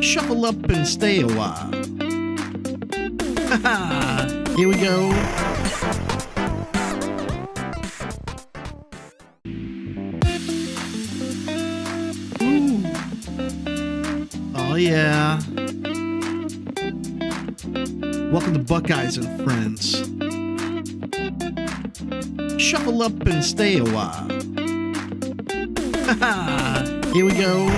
Shuffle up and stay a while. Haha, here we go. Ooh. Oh yeah. Welcome to Buckeyes and Friends. Shuffle up and stay a while. Haha, here we go.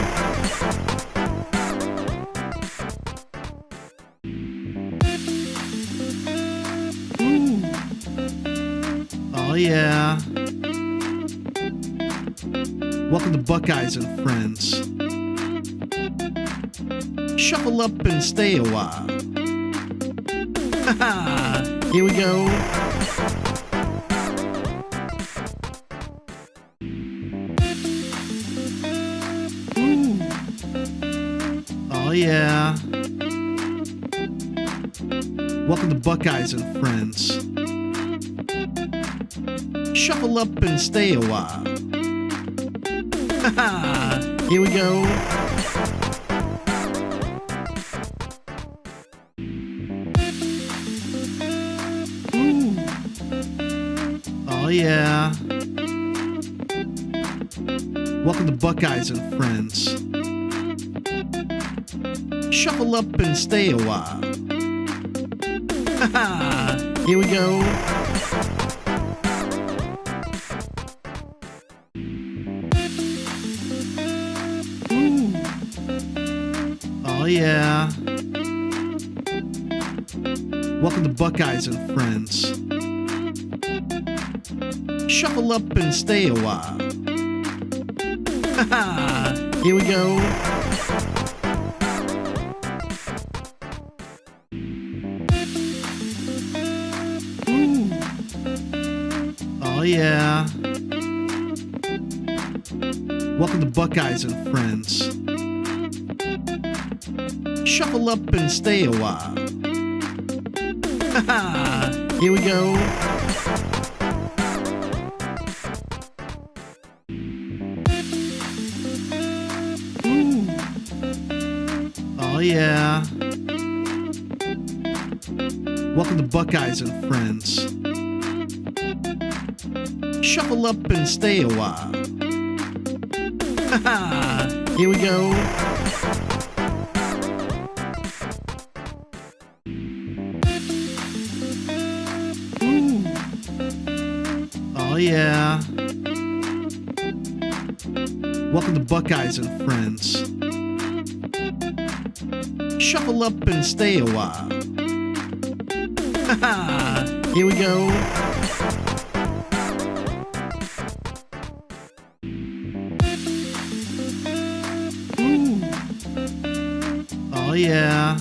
Ooh. Oh yeah. Welcome to Buckeyes and Friends. Shuffle up and stay a while. Haha, here we go. Ooh. Oh yeah. Welcome to Buckeyes and Friends. Shuffle up and stay a while. Haha, here we go. Ooh. Oh yeah. Welcome to Buckeyes and Friends. Shuffle up and stay a while. Haha, here we go. Ooh. Oh yeah. Welcome to Buckeyes and Friends. Shuffle up and stay a while. Haha, here we go. Ooh. Oh yeah. Welcome to Buckeyes and Friends. Shuffle up and stay a while. Haha, here we go. Ooh. Oh yeah. Welcome to Buckeyes and Friends. Shuffle up and stay a while. Haha, here we go. Ooh. Oh yeah. Welcome to Buckeyes and Friends. Shuffle up and stay a while. Haha, here we go. Ooh. Oh yeah.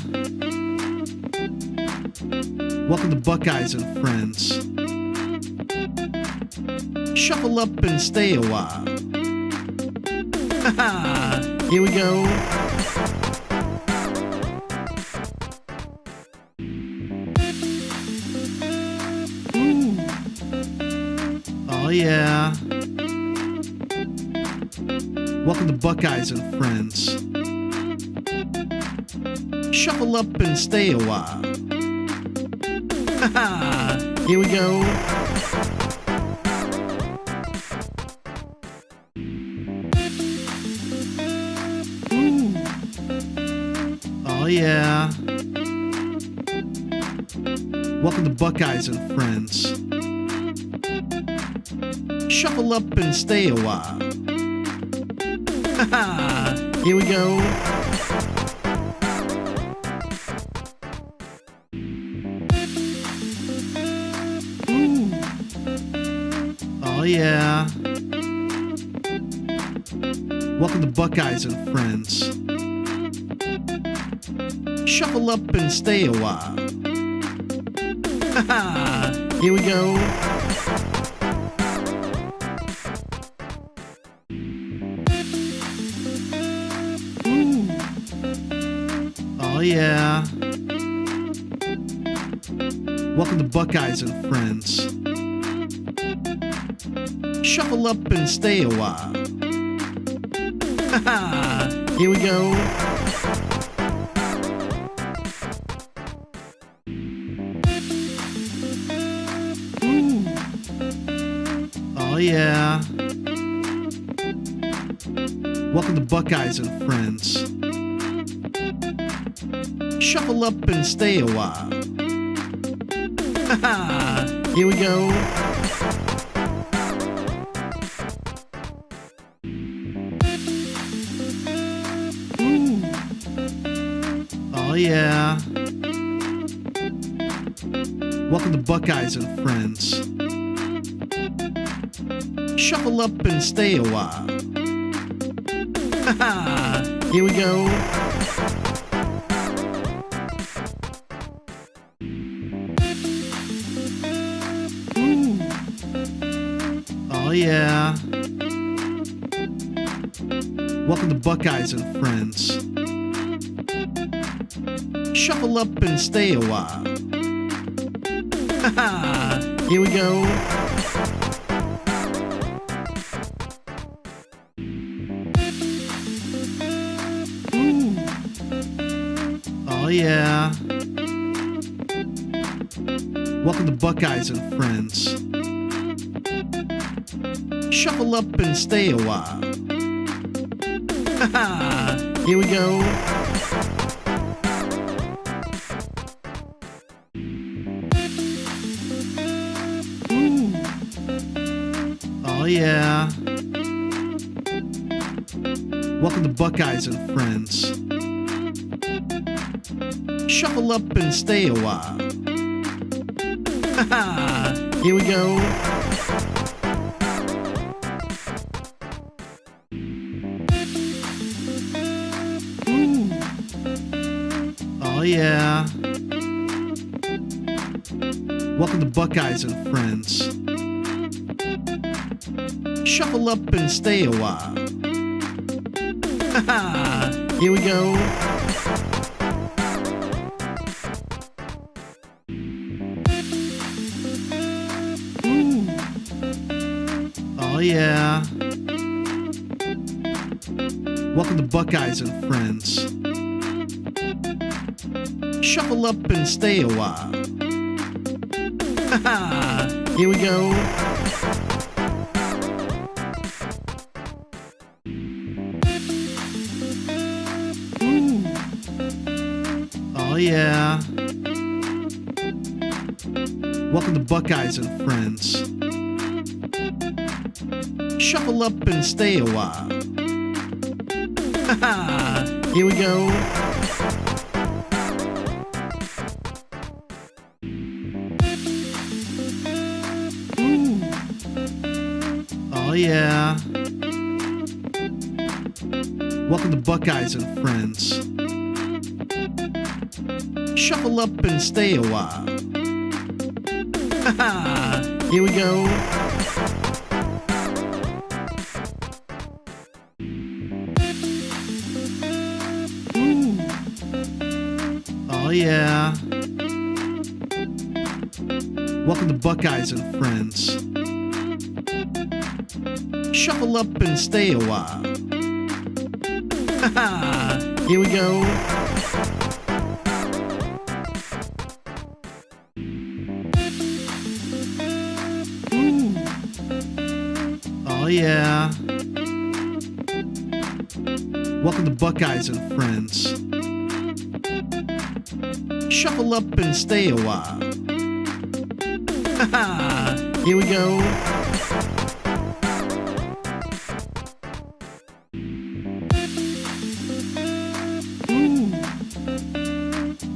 Welcome to Buckeyes and Friends. Shuffle up and stay a while. Haha, here we go. Ooh. Oh yeah. Welcome to Buckeyes and Friends. Shuffle up and stay a while. Haha, here we go. Ooh. Oh yeah. Welcome to Buckeyes and Friends. Shuffle up and stay a while. Haha, here we go. Ooh. Oh yeah. Welcome to Buckeyes and Friends. Shuffle up and stay a while. Haha, here we go. Ooh. Oh yeah. Welcome to Buckeyes and Friends. Shuffle up and stay a while. Haha, here we go. yeah. Welcome to Buckeyes and Friends. Shuffle up and stay a while. Here we go. Ooh. Oh yeah. Welcome to Buckeyes and Friends. Shuffle up and stay a while. Here we go. Ooh. Oh yeah. Welcome to Buckeyes and Friends. Shuffle up and stay a while. Here we go. Ooh. Oh yeah. Welcome to Buckeyes and Friends. Shuffle up and stay a while. Here we go. Ooh. Oh yeah. Welcome to Buckeyes and Friends. Shuffle up and stay a while. Here we go. Ooh. Oh yeah. Welcome to Buckeyes and Friends. Shuffle up and stay a while. Here we go. Ooh. Oh yeah. Welcome to Buckeyes and Friends. Shuffle up and stay a while. Here we go. Ooh. Oh yeah. Welcome to Buckeyes and Friends. Shuffle up and stay a while. Here we go. Ooh. Oh yeah. Welcome to Buckeyes and Friends. Shuffle up and stay a while. Here we go. Ooh. Oh yeah. Welcome to Buckeyes and Friends. Shuffle up and stay a while. Here we go. Ooh. Oh yeah. Welcome to Buckeyes and Friends. Shuffle up and stay a while. Here we go. Ooh.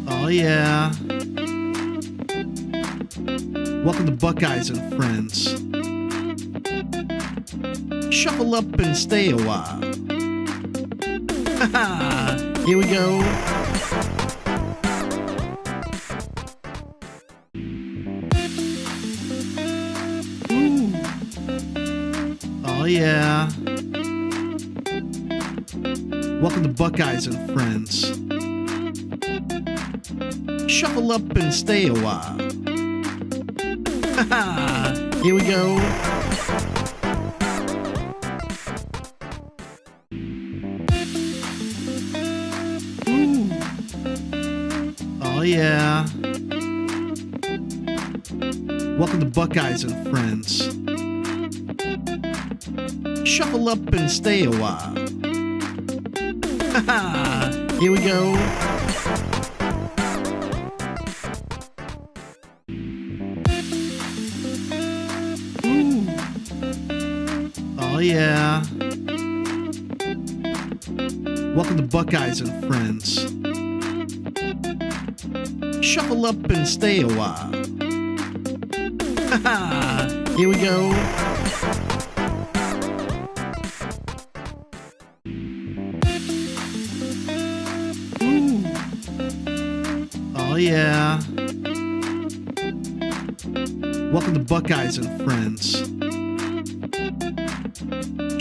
Oh yeah. Welcome to Buckeyes and Friends. Shuffle up and stay a while. Here we go. Ooh. Oh yeah. Welcome to Buckeyes and Friends. Shuffle up and stay a while. Here we go. Ooh. Oh yeah. Welcome to Buckeyes and Friends. Shuffle up and stay a while. Haha, here we go. Ooh. Oh yeah. Welcome to Buckeyes and Friends. Shuffle up and stay a while. Haha, here we go. Ooh. Oh yeah. Welcome to Buckeyes and Friends.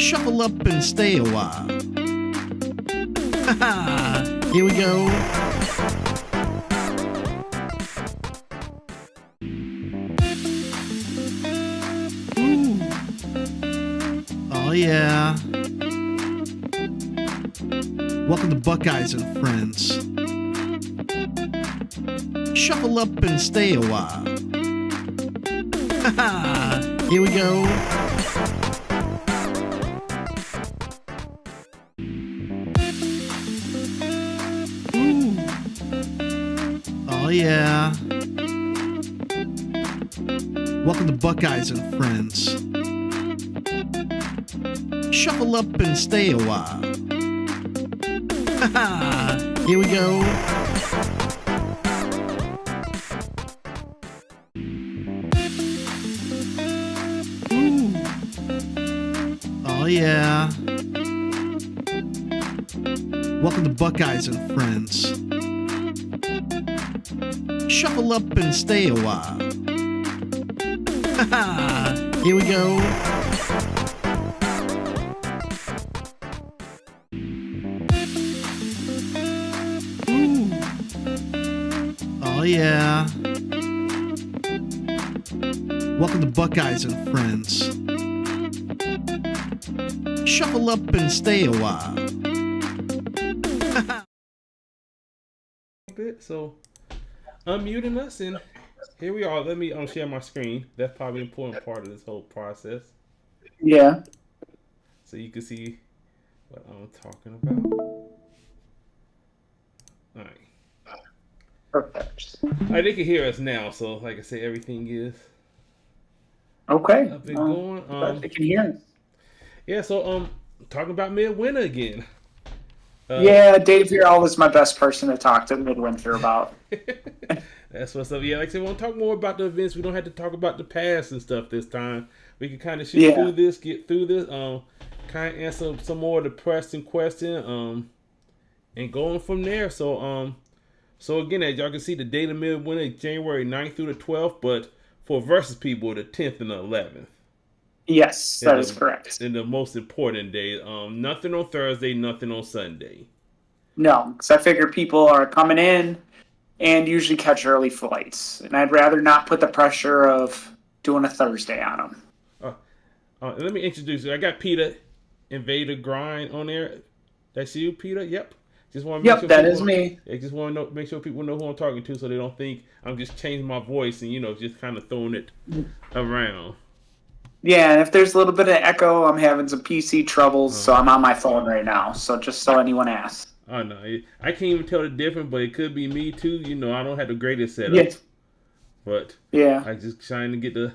Shuffle up and stay a while. Haha, here we go. Ooh. Oh yeah. Welcome to Buckeyes and Friends. Shuffle up and stay a while. Haha, here we go. Ooh. Oh yeah. Welcome to Buckeyes and Friends. Shuffle up and stay a while. Haha, here we go. Ooh. Oh yeah. Welcome to Buckeyes and Friends. Shuffle up and stay a while. Haha, here we go. Ooh. Oh yeah. Welcome to Buckeyes and Friends. Shuffle up and stay a while. So unmuting us, and here we are. Let me share my screen. That's probably an important part of this whole process. Yeah. So you can see what I'm talking about. All right. Perfect. All right, they can hear us now. So like I said, everything is Okay. up and going. Glad they can hear us. Yeah. So talking about Midwinter again. Yeah, Dave Hoettels is my best person to talk to Midwinter about. That's what's up. Yeah, like I said, we want to talk more about the events. We don't have to talk about the past and stuff this time. We can kind of shoot through this, get through this, kind of answer some more of the pressing question, and going from there. So again, as y'all can see, the date of Midwinter is January 9th through the 12th, but for versus people, the 10th and the 11th. Yes, that is correct. And the most important day. Nothing on Thursday, nothing on Sunday. No, because I figure people are coming in and usually catch early flights, and I'd rather not put the pressure of doing a Thursday on them. Let me introduce you. I got Peter Invader Grind on there. That's you, Peter? Yep. Just want to make sure that is me. I just want to make sure people know who I'm talking to, so they don't think I'm just changing my voice and just kind of throwing it around. Yeah, and if there's a little bit of echo, I'm having some PC troubles, so I'm on my phone right now. So just so anyone asks. Oh no, I can't even tell the difference, but it could be me too. I don't have the greatest setup. Yeah. But yeah, I just trying to get the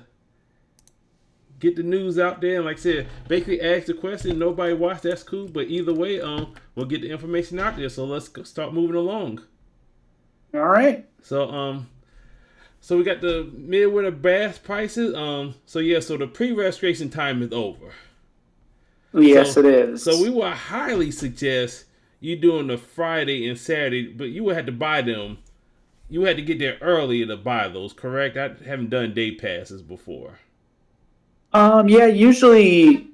news out there. And like I said, basically ask the question. Nobody watched. That's cool. But either way, we'll get the information out there. So let's start moving along. All right. So we got the Midwinter bass prices. So the pre-registration time is over. Yes, it is. So we would highly suggest you doing the Friday and Saturday, but you would have to buy them. You had to get there early to buy those, correct? I haven't done day passes before. Yeah, usually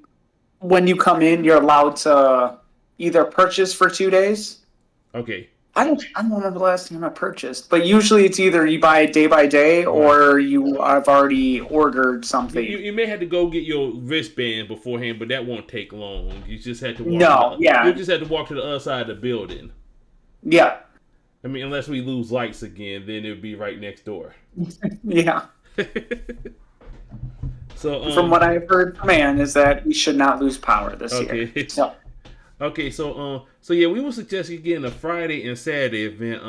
when you come in, you're allowed to either purchase for 2 days. Okay. I don't remember the last time I purchased, but usually it's either you buy it day by day or I've already ordered something. You may have to go get your wristband beforehand, but that won't take long. You just have to walk. You just have to walk to the other side of the building. Yeah. I mean, unless we lose lights again, then it would be right next door. Yeah. So from what I've heard from Ann is that we should not lose power this year. So. Okay, so yeah, we would suggest you getting a Friday and Saturday event.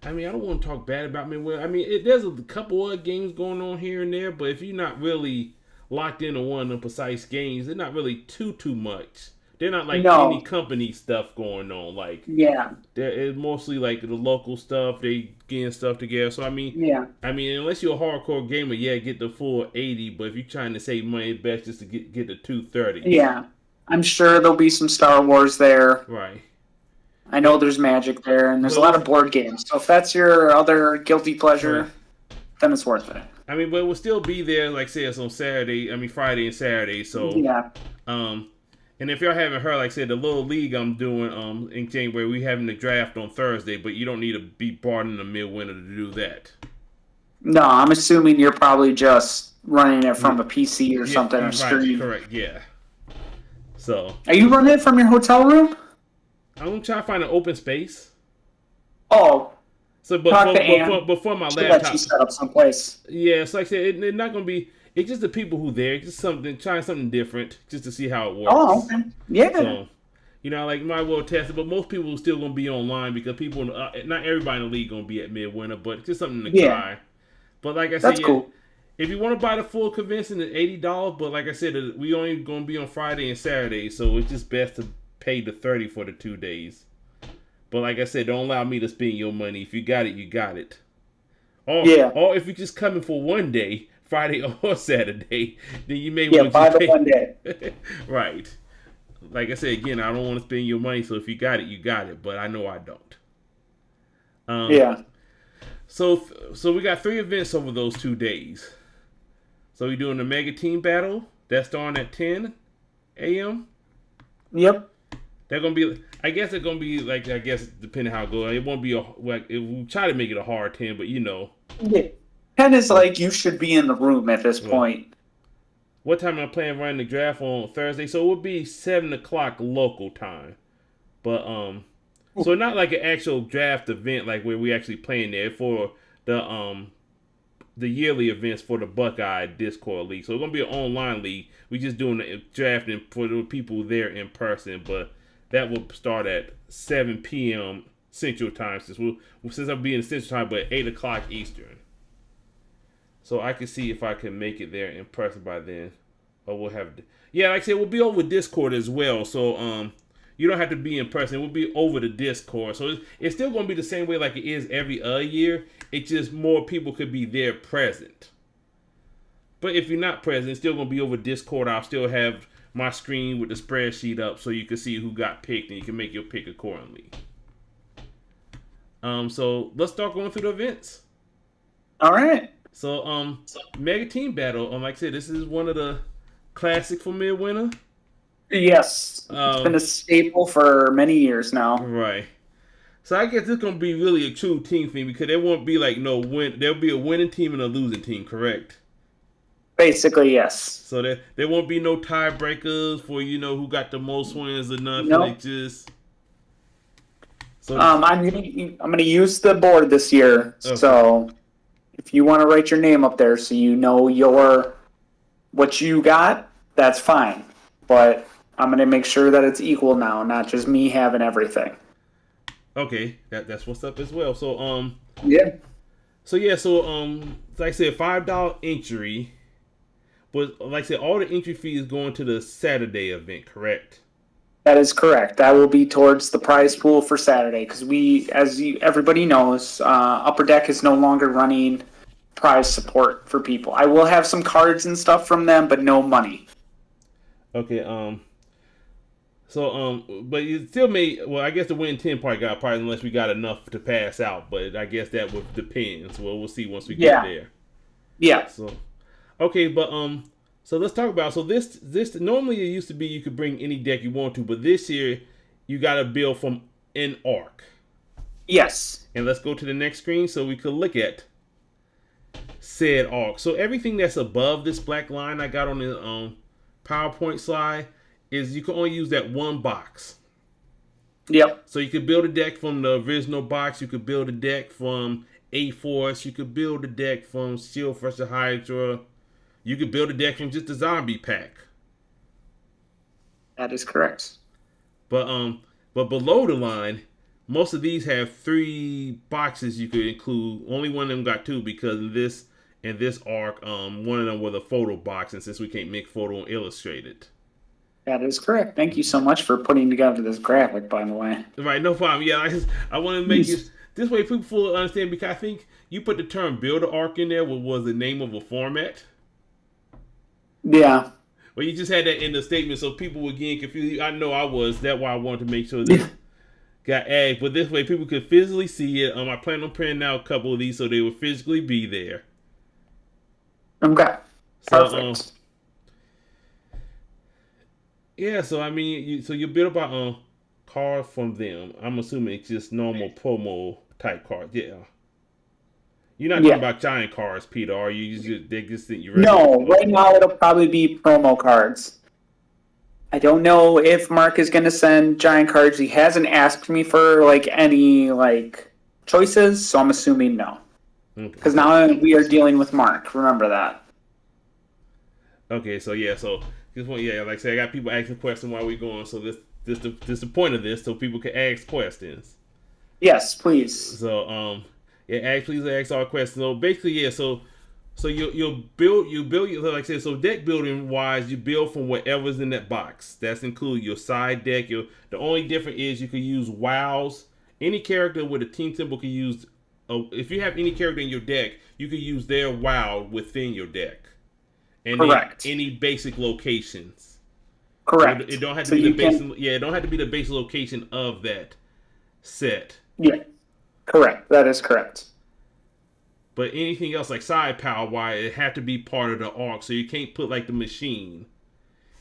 I mean, I don't want to talk bad about Midwinter. I mean, there's a couple of games going on here and there, but if you're not really locked into one of the precise games, they're not really too much. They're not like any company stuff going on. Like, it's mostly like the local stuff. They getting stuff together. So I mean, unless you're a hardcore gamer, get the full 80. But if you're trying to save money, it's best just to get the 230. Yeah, I'm sure there'll be some Star Wars there. Right. I know there's Magic there, and there's a lot of board games. So if that's your other guilty pleasure, then it's worth it. I mean, but it will still be there, like say it's on Saturday. I mean, Friday and Saturday. So and if y'all haven't heard, like I said, the little league I'm doing in January, we having the draft on Thursday, but you don't need to be brought in the Midwinter to do that. No, I'm assuming you're probably just running it from a PC or something or screen. Correct. Yeah. So. Are you running it from your hotel room? I'm gonna try to find an open space. Oh. So, but for my laptop, let you set up someplace. Yeah, it's like I said, it's not gonna be. It's just the people who there, just trying something different, just to see how it works. Oh, okay. Yeah. So, like might well test it, but most people are still gonna be online because people, not everybody in the league gonna be at Midwinter, but just something to try. But like I said, cool. If you want to buy the full convention, it's $80. But like I said, we only gonna be on Friday and Saturday, so it's just best to pay the $30 for the 2 days. But like I said, don't allow me to spend your money. If you got it, you got it. Or if you're just coming for one day, Friday or Saturday, then you may want to buy the 1 day. Right. Like I said again, I don't want to spend your money. So if you got it, you got it. But I know I don't. So we got 3 events over those 2 days. So we're doing the Mega Team Battle. That's starting at 10 a.m. Yep. They're gonna be. I guess it's gonna be like. I guess depending how it goes, it won't be we'll try to make it a hard 10, but Yeah. 10 is like you should be in the room at this point. What time am I planning running the draft on Thursday? So it would be 7:00 local time, but so not like an actual draft event like where we actually playing there for the yearly events for the Buckeye Discord League. So it's gonna be an online league. We just doing the drafting for the people there in person, but that will start at 7 p.m. Central Time since I'll be in Central Time, but 8:00 Eastern. So I can see if I can make it there in person by then, or we'll have. Like I said, we'll be over Discord as well. So you don't have to be in person. We'll be over the Discord. So it's still going to be the same way like it is every other year. It's just more people could be there present. But if you're not present, it's still going to be over Discord. I'll still have my screen with the spreadsheet up so you can see who got picked and you can make your pick accordingly. So let's start going through the events. All right. So Mega Team Battle. Like I said, this is one of the classic for Midwinter. Yes, it's been a staple for many years now. Right. So I guess it's gonna be really a true team thing because there won't be like no win. There'll be a winning team and a losing team, correct? Basically, yes. So there won't be no tiebreakers for who got the most wins or nothing. Nope. So I'm gonna use the board this year. Okay. So if you want to write your name up there, so you know what you got, that's fine. But I'm going to make sure that it's equal now, not just me having everything. Okay, that's what's up as well. So So like I said, $5 entry, but like I said, all the entry fees going to the Saturday event, correct? That is correct. That will be towards the prize pool for Saturday because everybody knows, Upper Deck is no longer running prize support for people. I will have some cards and stuff from them, but no money. Okay, but you still may. Well, I guess the winning 10 probably unless we got enough to pass out. But I guess that would depend. So we'll see once we get there. Yeah. So, okay, but so let's talk about. So this normally it used to be you could bring any deck you want to, but this year you got to build from an arc. Yes. And let's go to the next screen so we could look at said arc. So everything that's above this black line I got on the PowerPoint slide is you can only use that one box. Yep. So you could build a deck from the original box. You could build a deck from A-Force. You could build a deck from Shield vs. Hydra. you could build a deck from just a zombie pack. That is correct. But below the line, most of these have 3 boxes you could include. Only one of them got 2 because in this arc, one of them was a photo box, and since we can't make photo and illustrated. That is correct. Thank you so much for putting together this graphic, by the way. Right, no problem. Yeah, I want to make it this way people fully understand, because I think you put the term builder arc in there, what was the name of a format. Yeah. Well, you just had that in the statement so people were getting confused. I know I was. That's why I wanted to make sure this got added. But this way people could physically see it. I plan on printing out a couple of these so they would physically be there. Okay. Perfect. Yeah, so I mean, you build about cards from them. I'm assuming it's just normal promo type cards. Yeah. You're not talking about giant cards, Peter, are you? They just think you're No, right now it'll probably be promo cards. I don't know if Mark is going to send giant cards. He hasn't asked me for any choices, so I'm assuming no. Because now we are dealing with Mark. Remember that. Okay, so yeah, like I said, I got people asking questions while we're going. So this the point of this, so people can ask questions. Yes, please. So please ask all questions. So basically, yeah, so you build like I said. So deck building wise, you build from whatever's in that box. That's include your side deck. The only difference is you can use wows. Any character with a team symbol can use. If you have any character in your deck, you can use their wow within your deck. And correct. Any basic locations. Correct. It don't have to be the base. Yeah, it don't have to be the base location of that set. Yeah. Correct. That is correct. But anything else like side power wise, it have to be part of the arc. So you can't put the machine.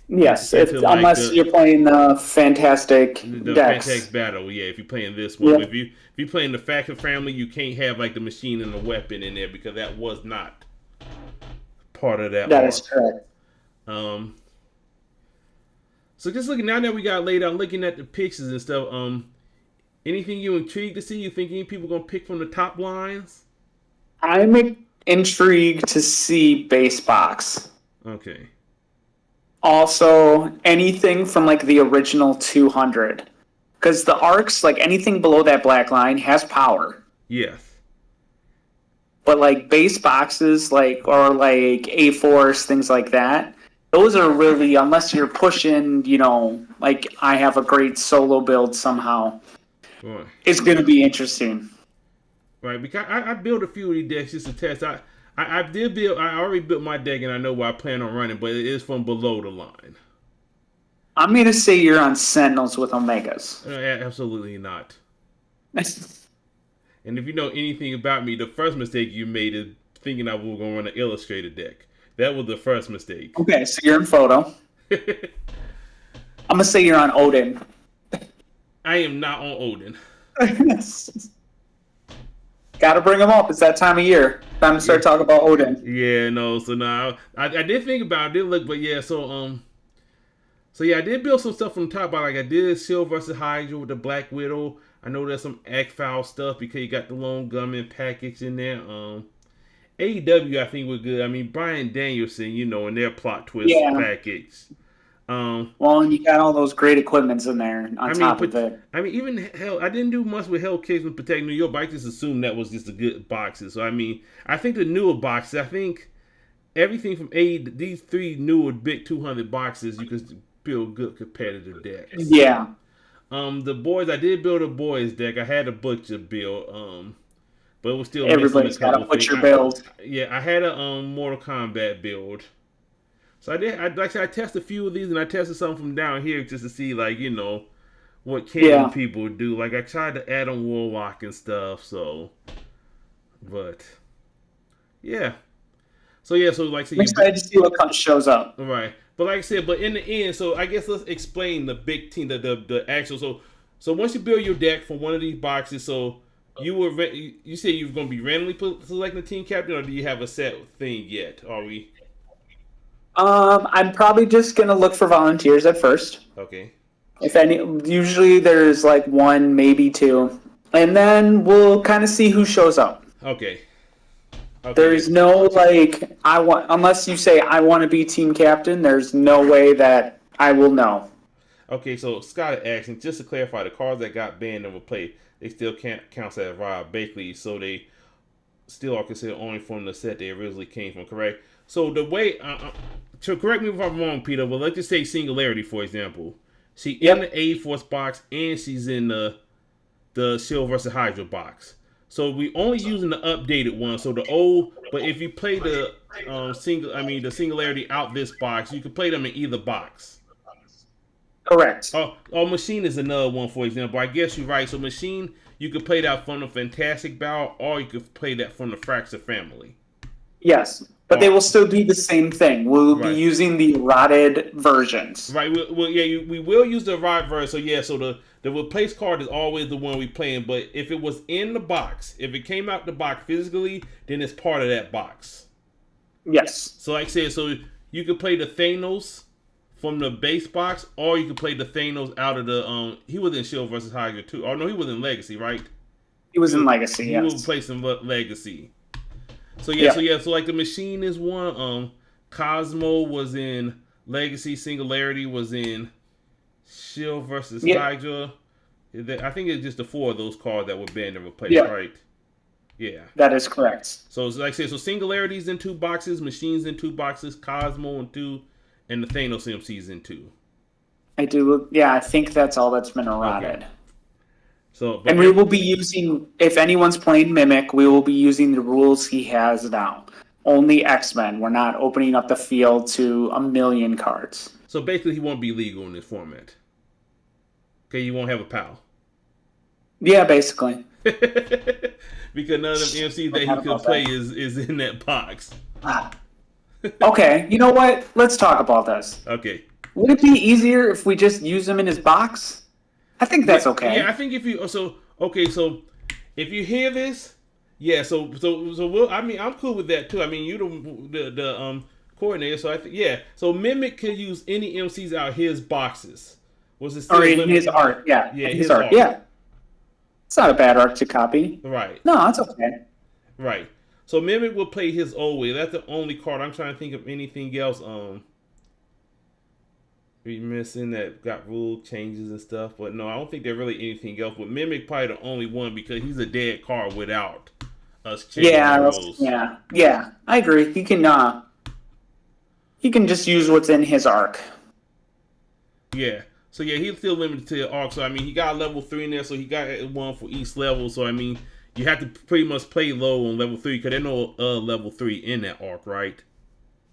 Yes, unless you're playing the Fantastic decks. Fantastic Battle, yeah. If you're playing this one, if you're playing the Faction Family, you can't have the machine and the weapon in there because that was not part of that. That is correct. So just looking now that we got laid out, looking at the pictures and stuff. Anything you intrigued to see? You think any people gonna pick from the top lines? I'm intrigued to see base box. Okay. Also, anything from the original 200, because the arcs, anything below that black line, has power. Yes. But base boxes, or A4s, things like that, those are really, unless you're pushing, I have a great solo build somehow. Right. It's going to be interesting. Right, because I built a few of these decks just to test. I already built my deck and I know what I plan on running, but it is from below the line. I'm going to say you're on Sentinels with Omegas. Absolutely not. And if you know anything about me, the first mistake you made is thinking I was going to run an illustrated deck. That was the first mistake. Okay, so you're in photo. I'm going to say you're on Odin. I am not on Odin. Gotta bring him up. It's that time of year. Time to start talking about Odin. Yeah, no. So now I did think about it. I did look, but yeah. So I did build some stuff from the top. I did Shield versus Hydra with the Black Widow. I know there's some X-File stuff because you got the Lone Gunman package in there. AEW I think was good. I mean Bryan Danielson, in their plot twist package. Well, and you got all those great equipments in there on top of it. I mean, even hell, I didn't do much with Hell Case and Protect New York, but I just assumed that was just the good boxes. So I mean, I think the newer boxes, I think everything from these 3 newer big 200 boxes, you can build good competitive decks. Yeah. The boys, I did build a boys deck. I had a Butcher build, but it was still everybody's got a Butcher build. I had a Mortal Kombat build. So I did. I tested a few of these, and I tested some from down here just to see, what can people do. I tried to add on Warlock and stuff. So, but yeah. So I'm excited to see what shows up. Right, but like I said, but in the end, so I guess let's explain the big team, the actual. So once you build your deck from one of these boxes, so you said you were going to be randomly selecting the team captain, or do you have a set thing yet? Are we? I'm probably just gonna look for volunteers at first. Okay. If any, usually there's 1, maybe 2, and then we'll kind of see who shows up. Okay. Okay. There's no, like, unless you say, I want to be team captain, there's no way that I will know. Okay, so Scott asking, just to clarify, the cards that got banned and were played, they still can't count as Rob Bakley, so they still are considered only from the set they originally came from, correct? So the way, to correct me if I'm wrong, Peter, but let's just say Singularity, for example. She's in the A-Force box, and she's in the Shield versus Hydra box. So we only using the updated one. So the old, but if you play the the Singularity out this box, you can play them in either box. Correct. Oh, Machine is another one, for example. I guess you're right. So Machine, you could play that from the Fantastic Battle, or you could play that from the Fracture family. Yes, but they will still do the same thing. We'll be using the rotted versions. Right. We will use the rotted version. So yeah. So the replace card is always the one we playing. But if it was in the box, if it came out the box physically, then it's part of that box. Yes. So like I said, so you could play the Thanos from the base box, or you could play the Thanos out of the he was in Shield versus Hydra too. Oh no, he was in Legacy, right? He was in Legacy. He was play some Legacy. So so like the Machine is one. Cosmo was in Legacy. Singularity was in Shield versus Hydra. I think it's just the 4 of those cards that were banned and replaced, right? Yeah, that is correct. So like I said, so Singularity's in 2 boxes, Machine's in 2 boxes, Cosmo in 2, and the Thanos MC's in 2. I do. Yeah, I think that's all that's been rotted. Okay. So, and we will be using, if anyone's playing Mimic, we will be using the rules he has now. Only X-Men. We're not opening up the field to 1 million cards. So basically, he won't be legal in this format. Okay, you won't have a PAL. Yeah, basically. Because none of the MCs that he could play is in that box. Okay, you know what? Let's talk about this. Okay. Would it be easier if we just use him in his box? I think that's okay. Yeah, I think if you so if you hear this, so we'll, I mean, I'm cool with that too. I mean, you the coordinator, so I think So Mimic can use any MCs out of his boxes. Was it still or in his art? Yeah, his art. Yeah, it's not a bad art to copy. Right. No, it's okay. Right. So Mimic will play his old way. That's the only card. I'm trying to think of anything else. We missing that got rule changes and stuff, but no, I don't think there's really anything else. But Mimic probably the only one because he's a dead card without us changing the rules. Yeah, I agree. He can just use what's in his arc. Yeah. So yeah, he's still limited to the arc. So I mean, he got level 3 in there, so he got one for each level. So I mean, you have to pretty much play low on level 3 because there's no level 3 in that arc, right?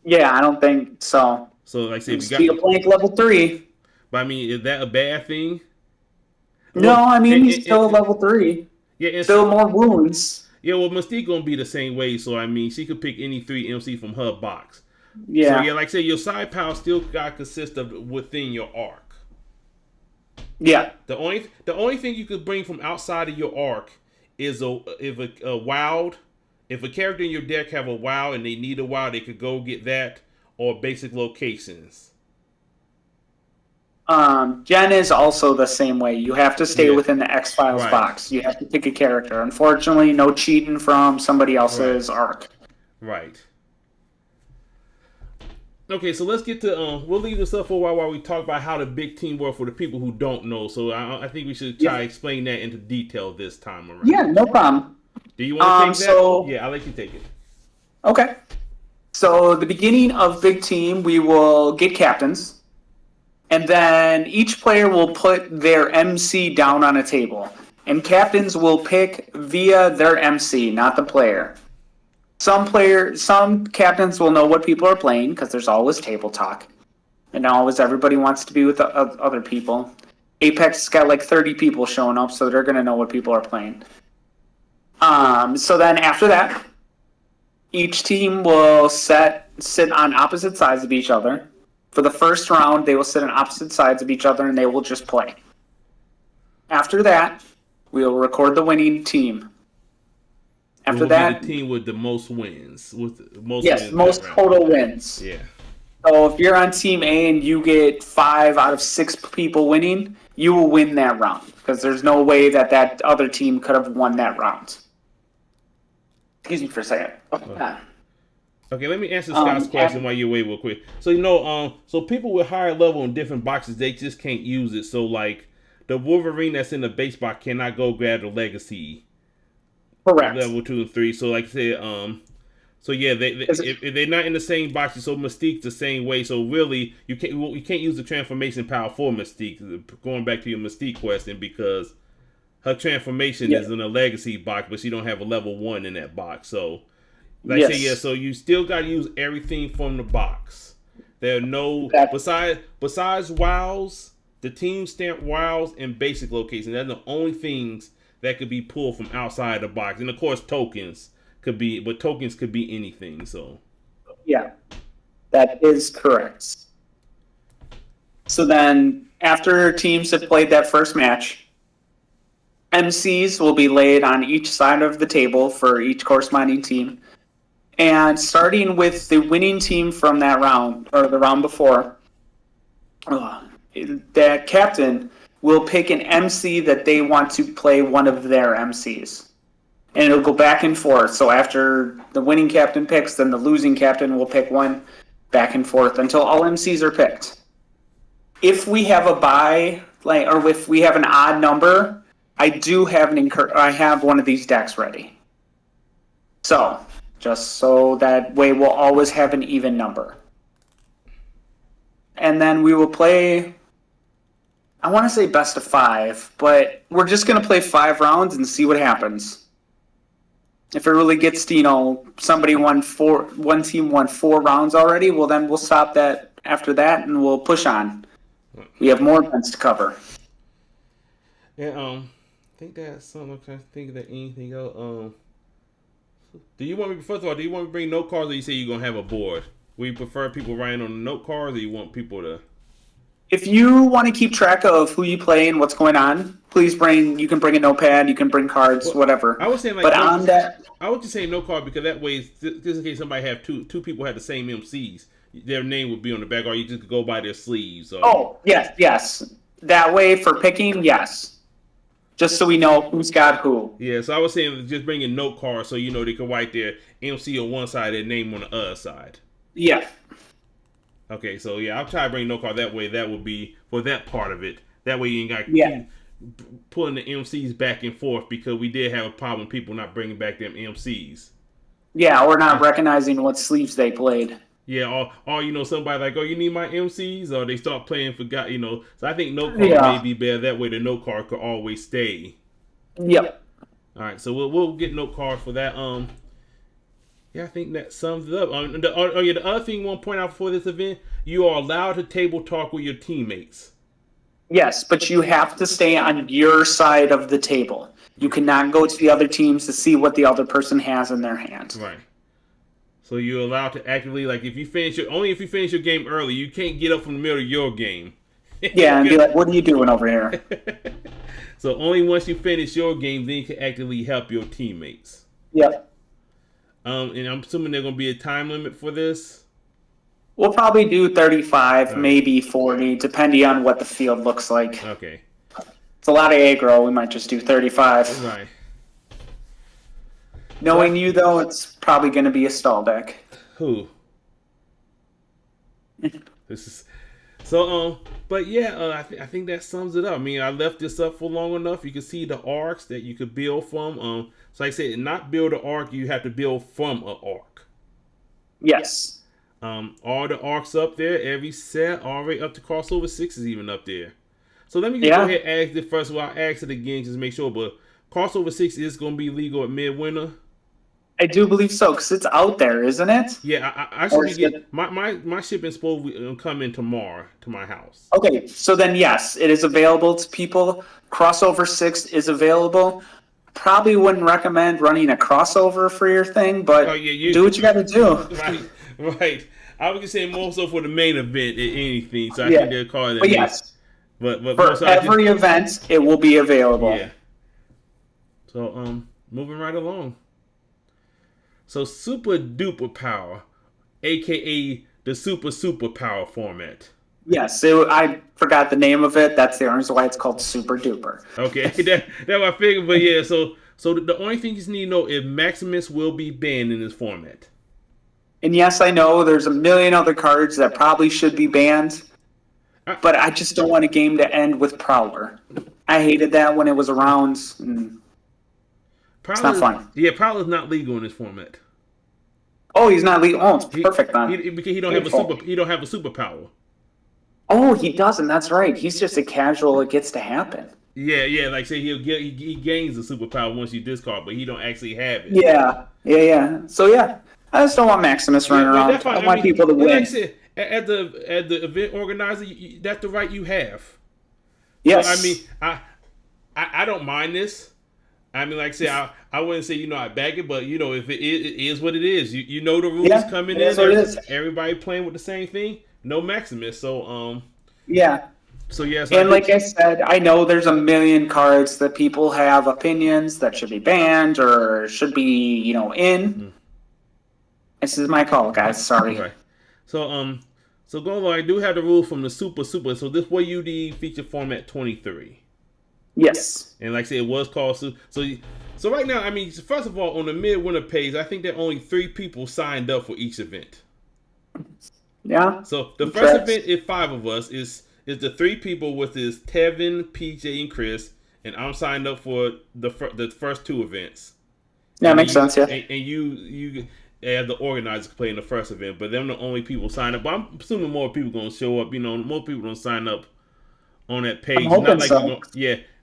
Yeah, I don't think so. So like I said, we got a blank level 3. But I mean, is that a bad thing? No, I mean he's still level 3. Yeah, and still more wounds. Yeah, well, Mystique gonna be the same way. So I mean, she could pick any 3 MC from her box. Yeah. So yeah, like I said, your side power still got to consist of within your arc. Yeah. The only thing you could bring from outside of your arc is if a wild, if a character in your deck have a wild and they need a wild, they could go get that or basic locations. Jen is also the same way. You have to stay within the X-Files box. You have to pick a character. Unfortunately, no cheating from somebody else's arc. Right. Okay, so let's get to we'll leave this up for a while we talk about how the big team works for the people who don't know. So I think we should try to explain that into detail this time around. Yeah, no problem. Do you want to take that? Yeah, I'll let you take it. Okay. So the beginning of big team, we will get captains, and then each player will put their MC down on a table, and captains will pick via their MC, not the player. Some captains will know what people are playing because there's always table talk, and always everybody wants to be with other people. Apex has got like 30 people showing up, so they're gonna know what people are playing. So then after that, each team will sit on opposite sides of each other. For the first round, they will sit on opposite sides of each other, and they will just play. After that, we will record the winning team. After that, the team with the most wins, most total wins. Yeah. So if you're on Team A and you get 5 out of 6 people winning, you will win that round because there's no way that other team could have won that round. Excuse me for a second. Okay, let me answer Scott's question while you're away real quick. So, so people with higher level in different boxes, they just can't use it. So, like, the Wolverine that's in the base box cannot go grab the Legacy. Correct. Level 2 and 3. So, like I said, so yeah, if they're not in the same boxes, so Mystique's the same way. So really, you can't use the transformation power for Mystique. Going back to your Mystique question, because her transformation is in a Legacy box, but she don't have a level 1 in that box. So, like I say, so you still got to use everything from the box. There are no besides WoWs, the team stamp WoWs, and basic location. They're the only things that could be pulled from outside the box, and of course tokens could be, but tokens could be anything. So yeah, that is correct. So then, after teams have played that first match, MCs will be laid on each side of the table for each corresponding team, and starting with the winning team from that round or the round before, that captain will pick an MC that they want to play one of their MCs. And it'll go back and forth. So after the winning captain picks, then the losing captain will pick one, back and forth until all MCs are picked. If we have a bye, or if we have an odd number, I do have I have one of these decks ready. So just so that way we'll always have an even number. And then we will play, I want to say best of 5, but we're just going to play 5 rounds and see what happens. If it really gets to, somebody one team won 4 rounds already, well then we'll stop that after that and we'll push on. We have more events to cover. Yeah, I think that's something. I'm trying to think of anything else. Do you want me to bring note cards, or you say you're gonna have a board? Will you prefer people writing on the note cards, or you want people to? If you want to keep track of who you play and what's going on, please you can bring a notepad, you can bring cards, whatever. I was saying I would just say no card, because that way, just in case somebody have two people have the same MCs, their name would be on the back, or you just go by their sleeves. Or... Oh, yes. That way for picking, yes. Just so we know who's got who. Yeah, so I was saying just bring a note card so they can write their MC on one side, their name on the other side. Yeah. Okay, so yeah, I'll try to bring no card that way. That would be for that part of it. That way you ain't got to keep pulling the MCs back and forth, because we did have a problem with people not bringing back them MCs. Yeah, or not recognizing what sleeves they played. Yeah, or somebody like, oh, you need my MCs, or they start playing So I think no card may be better. That way the no card could always stay. Yep. All right, so we'll get no card for that. Yeah, I think that sums it up. The other thing I want to point out for this event, you are allowed to table talk with your teammates. Yes, but you have to stay on your side of the table. You cannot go to the other teams to see what the other person has in their hand. Right. So you're allowed to actively, like, if you finish your game early, you can't get up from the middle of your game. Yeah, and be like, what are you doing over here? So only once you finish your game, then you can actively help your teammates. Yep. And I'm assuming there's going to be a time limit for this? We'll probably do 35, maybe 40, depending on what the field looks like. Okay. It's a lot of aggro. We might just do 35. Right. Knowing you, though, it's probably going to be a stall deck. Who? This is... So, but yeah, I think that sums it up. I mean, I left this up for long enough. You can see the arcs that you could build from. So like I said, not build an arc, you have to build from an arc. Yes. All the arcs up there, every set, all the way up to crossover 6 is even up there. So let me just go ahead and ask it first. Well, I'll ask it again just to make sure. But crossover 6 is going to be legal at Midwinter. I do believe so, because it's out there, isn't it? Yeah, I should be getting my shipping's supposed to come in tomorrow to my house. Okay, so then yes, it is available to people. Crossover 6 is available. Probably wouldn't recommend running a crossover for your thing, but do what you got to do. Right. I was just saying more so for the main event than anything, so I think they'll call it. But yes, but for every event, it will be available. Yeah. So moving right along. So super duper power, aka the super power format. Yes, I forgot the name of it. That's the reason why it's called super duper. Okay, that what I figured. But yeah, so So the only thing you just need to know is Maximus will be banned in this format. And yes, I know there's a million other cards that probably should be banned, but I just don't want a game to end with Prowler. I hated that when it was around. It's not fun. Yeah, Prowler's not legal in this format. Oh, he's not legal. Oh, it's perfect then. Because he don't have a superpower. Oh, he doesn't. That's right. He's just a casual. It gets to happen. Yeah. Like say he gains a superpower once you discard, but he don't actually have it. Yeah. So yeah, I just don't want Maximus running around. I want people to win. Like I said, as the event organizer, that's the right you have. Yes. So, I mean, I don't mind this. I mean, like I said, I wouldn't say I back it, but if it is what it is. You know the rules coming in. Everybody playing with the same thing. No Maximus, so yeah. So yes, and like I said, I know there's a million cards that people have opinions that should be banned or should be in. Mm. This is my call, guys. Sorry. Okay. So go along. I do have the rules from the Super. So this way UD feature format 23. Yes. And like I said, it was called so right now, I mean, first of all, on the Midwinter page, I think that only 3 people signed up for each event. Yeah. So the first event is 5 of us. Is the 3 people with this Tevin, PJ, and Chris, and I'm signed up for the first 2 events. Yeah, makes sense. Yeah. And you as the organizers play in the first event, but them the only people signed up. But I'm assuming more people gonna show up. More people gonna sign up on that page. I'm hoping so.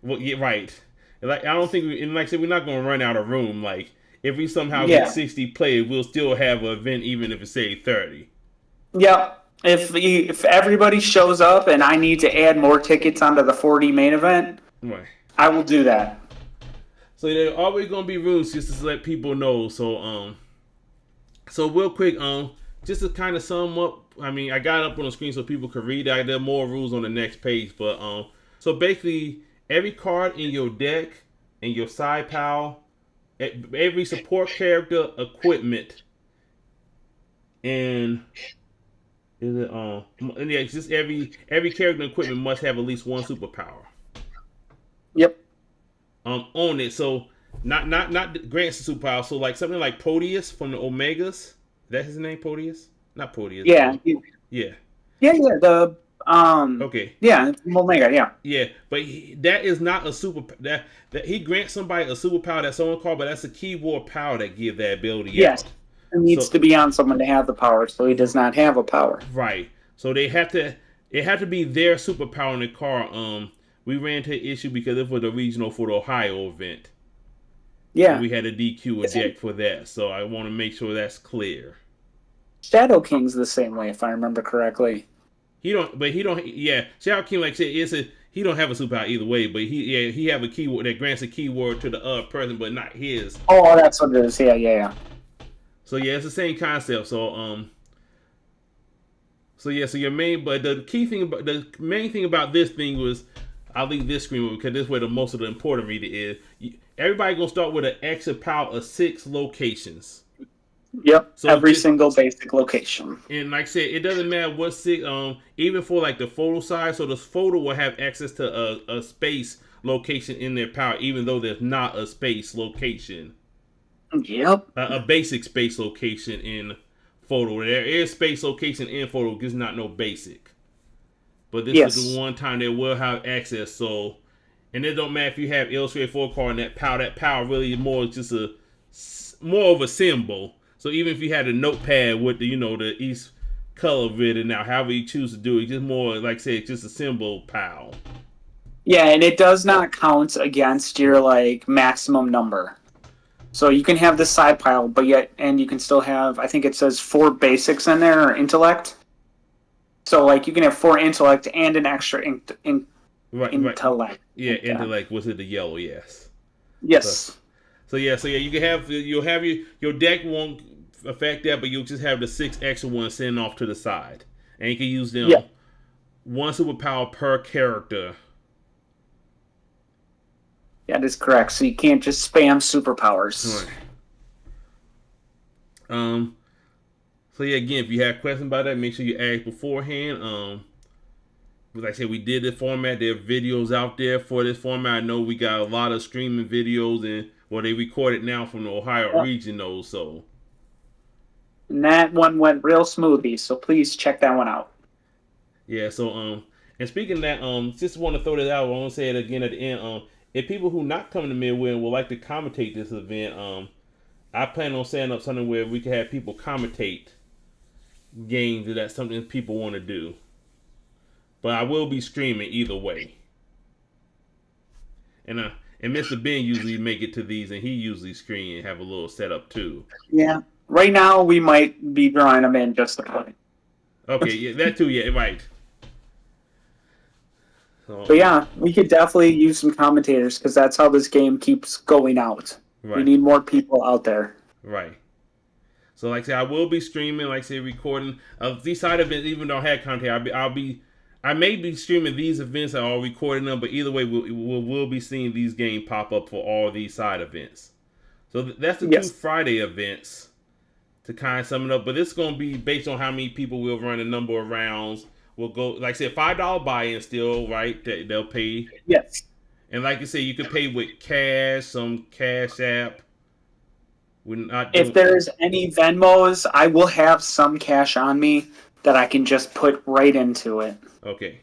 Right. Like I don't think, and like I said, we're not gonna run out of room. Like if we somehow get 60 players, we'll still have an event, even if it's say 30. Yeah. If everybody shows up and I need to add more tickets onto the 40 main event, right, I will do that. So there are always gonna be rooms just to let people know. So real quick, just to kind of sum up. I mean, I got it up on the screen so people could read it. There are more rules on the next page, but so basically, every card in your deck and your side pile, every support character, equipment, and just every character and equipment must have at least one superpower. Yep. On it. So not grants the superpower. So like something like Proteus from the Omegas. Is that his name, Proteus? Not Proteus. Yeah. Yeah. The okay. Yeah, Omega. Yeah. Yeah, but that is not a super. That he grants somebody a superpower that's on card, but that's a keyword power that gives that ability. Yes. Out. It needs to be on someone to have the power, so he does not have a power. Right. So they have to. It had to be their superpower in the card. We ran into an issue because it was the regional for the Ohio event. Yeah. And we had a DQ a deck for that, so I want to make sure that's clear. Shadow King's the same way, if I remember correctly. He don't. Yeah, Shadow King, like I said, he don't have a superpower either way. But he have a keyword that grants a keyword to the person, but not his. Oh, that's what it is. Yeah. So yeah, it's the same concept. So So your main, but the main thing about this thing was, I'll leave this screen because this is where most of the important reader is. Everybody gonna start with an extra power of 6 locations. Yep, so every single basic location. And like I said, it doesn't matter what 6. Even for like the photo side, so the photo will have access to a space location in their power, even though there's not a space location. Yep. A basic space location in photo. There is space location in photo, just not no basic. But this is the one time they will have access. So, and it don't matter if you have illustrated 4 card and that power really is more just more of a symbol. So even if you had a notepad with the the east color written now, however you choose to do it, just more like I said, just a symbol pile. Yeah, and it does not count against your maximum number. So you can have this side pile, but you can still have, I think it says 4 basics in there, or intellect. So you can have 4 intellect and an extra intellect. Right. Yeah, intellect was it the yellow? Yes. Yes. So you can you'll have your deck won't affect that, but you'll just have the 6 extra ones sent off to the side, and you can use them 1 superpower per character. That is correct. So you can't just spam superpowers. Right. So again, if you have questions about that, make sure you ask beforehand. Like I said, we did the format. There are videos out there for this format. I know we got a lot of streaming videos, and Well, they recorded now from the Ohio region, though, so. And that one went real smoothly, so please check that one out. Yeah, so, and speaking of that, just want to throw this out, I want to say it again at the end, if people who not coming to Midwinter would like to commentate this event, I plan on setting up something where we can have people commentate games if that's something people want to do. But I will be streaming either way. And Mr. Ben usually make it to these, and he usually screen and have a little setup too. Yeah. Right now, we might be drawing them in just to play. Okay, yeah, that too, yeah, right. So, But yeah, we could definitely use some commentators because that's how this game keeps going out. right. We need more people out there. Right. So, like I said, I will be streaming, like I said, recording these side events. Even though I had content, I may be streaming these events or recording them. But either way, we'll be seeing these games pop up for all these side events. So that's the 2 Friday events to kind of sum it up. But it's going to be based on how many people will run, a number of rounds. We'll go, like I said, $5 buy-in still, right? They'll pay. Yes. And like I said, you can pay with cash, some Cash App. If there's any Venmos, I will have some cash on me that I can just put right into it. Okay.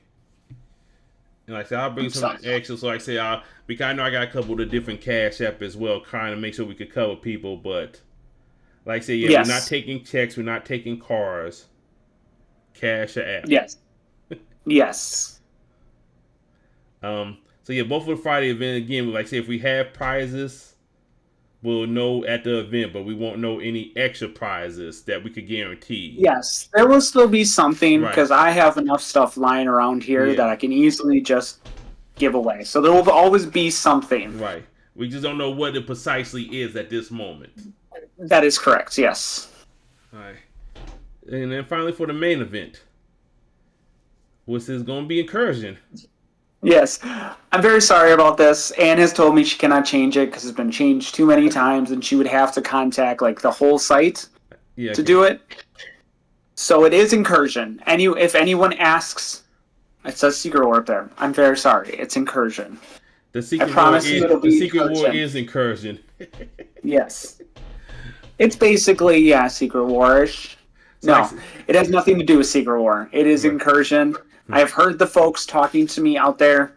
And like I said, I'll bring some extra. So like I said, because I know I got a couple of different Cash App as well, trying to make sure we could cover people. But like I said, yeah, yes. We're not taking checks. We're not taking cars. Cash App. Yes. Yes. So yeah, both of the Friday event again. Like I said, if we have prizes, we'll know at the event, but we won't know any extra prizes that we could guarantee. Yes, there will still be something because I have enough stuff lying around here that I can easily just give away. So there will always be something. Right. We just don't know what it precisely is at this moment. That is correct. Yes. All right. And then finally for the main event, which is going to be Incursion. Yes. I'm very sorry about this. Anne has told me she cannot change it because it's been changed too many times and she would have to contact like the whole site to do it. So it is Incursion. If anyone asks, it says Secret War up there. I'm very sorry. It's Incursion. The Secret War is Incursion. Yes. It's basically, Secret War-ish. No, it has nothing to do with Secret War. It is Incursion. I've heard the folks talking to me out there.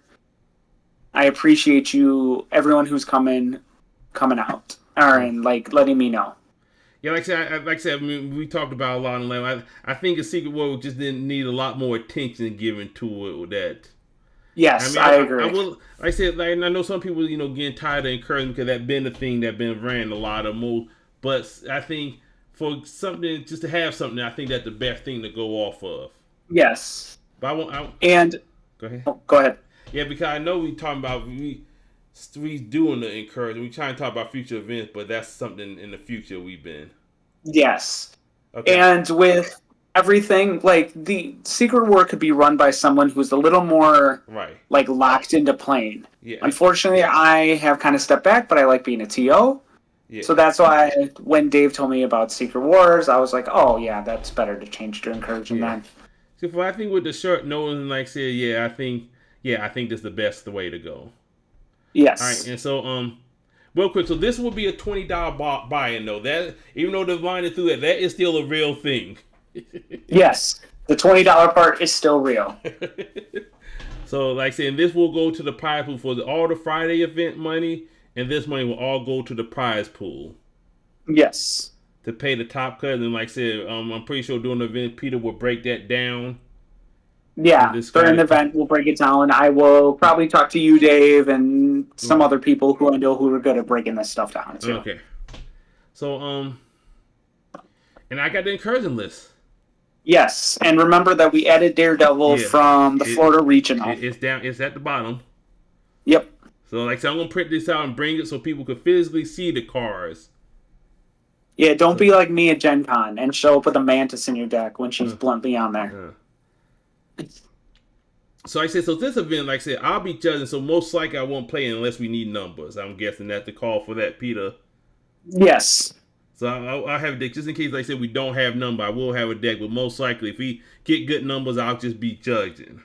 I appreciate you, everyone who's coming out, and like letting me know. Yeah, like I said, I mean, we talked about a lot of I think a Secret War just didn't need a lot more attention given to it with that. Yes, I agree. Like I said, like, I know some people, getting tired of Incursion because that's been the thing that been ran a lot of more. But I think for something, just to have something, I think that's the best thing to go off of. Yes. But go ahead. Go ahead. Yeah, because I know we talking about we doing the Incursion. We trying to talk about future events, but that's something in the future we've been. Yes. Okay. And with everything, like the Secret War could be run by someone who's a little more like locked into playing. Yeah. Unfortunately, I have kind of stepped back, but I like being a TO. Yeah. So that's why when Dave told me about Secret Wars, I was like, oh yeah, that's better to change to Incursion then. So I think with the short knowing, like I said, I think that's the best way to go. Yes. All right, and so real quick, so this will be a $20 buy-in though. That even though they're lining through that is still a real thing. Yes, the $20 part is still real. So, like I said, this will go to the prize pool for all the Friday event money, and this money will all go to the prize pool. Yes. To pay the top cut, and like I said, I'm pretty sure during the event, Peter will break that down. Yeah, during the event, we'll break it down. I will probably talk to you, Dave, and some other people who I know who are good at breaking this stuff down, too. Okay. So, and I got the Incursion list. Yes, and remember that we added Daredevil from the Florida Regional. It's at the bottom. Yep. So, like I said, I'm going to print this out and bring it so people can physically see the cards. Yeah, don't be like me at Gen Con and show up with a Mantis in your deck when she's bluntly on there. So I said, so this event, like I said, I'll be judging, so most likely I won't play unless we need numbers. I'm guessing that's the call for that, Peter. Yes. So I'll have a deck, just in case, like I said, we don't have number, I will have a deck, but most likely if we get good numbers, I'll just be judging.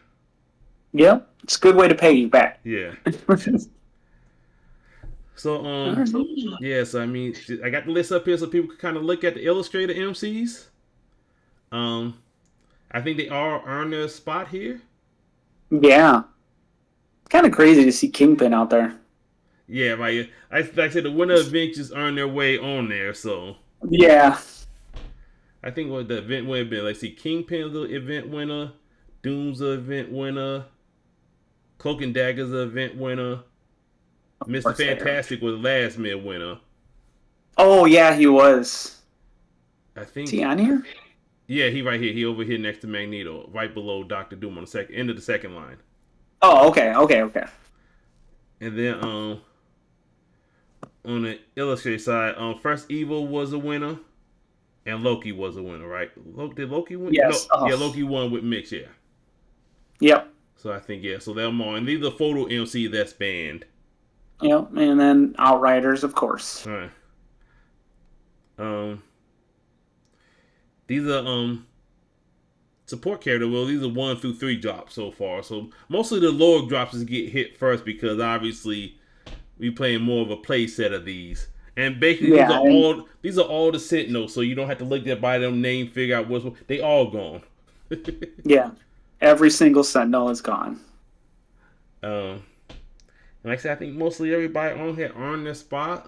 Yeah, it's a good way to pay you back. Yeah. So yeah. So I mean, I got the list up here so people can kind of look at the illustrated MCs. Um, I think they all earn their spot here. Yeah. It's kind of crazy to see Kingpin out there. Yeah, like I said, the winner adventures earn their way on there. So Yeah. I think what the event winner been. Like, see, Kingpin's the event winner, Doom's the event winner, Cloak and Dagger's the event winner, Mr. Fantastic was the last minute winner. Oh yeah, he was. I think. Is he on here? Yeah, he right here. He over here next to Magneto, right below Doctor Doom on the end of the second line. Oh, okay. And then on the illustrated side, First Evil was a winner, and Loki was a winner, right? Did Loki win? Yes. No, yeah, Loki won with Mitch, yeah. Yep. So I think, yeah, so they're more. And these are photo MC that's banned. Yep, and then Outriders, of course. All right. These are support character. Well, these are 1 through 3 drops so far. So mostly the lower drops get hit first because obviously we playing more of a play set of these. And basically these are all the Sentinels, so you don't have to look at by them name, figure out what's what. They all gone. Yeah, every single Sentinel is gone. And like I said, I think mostly everybody on here earned their spot.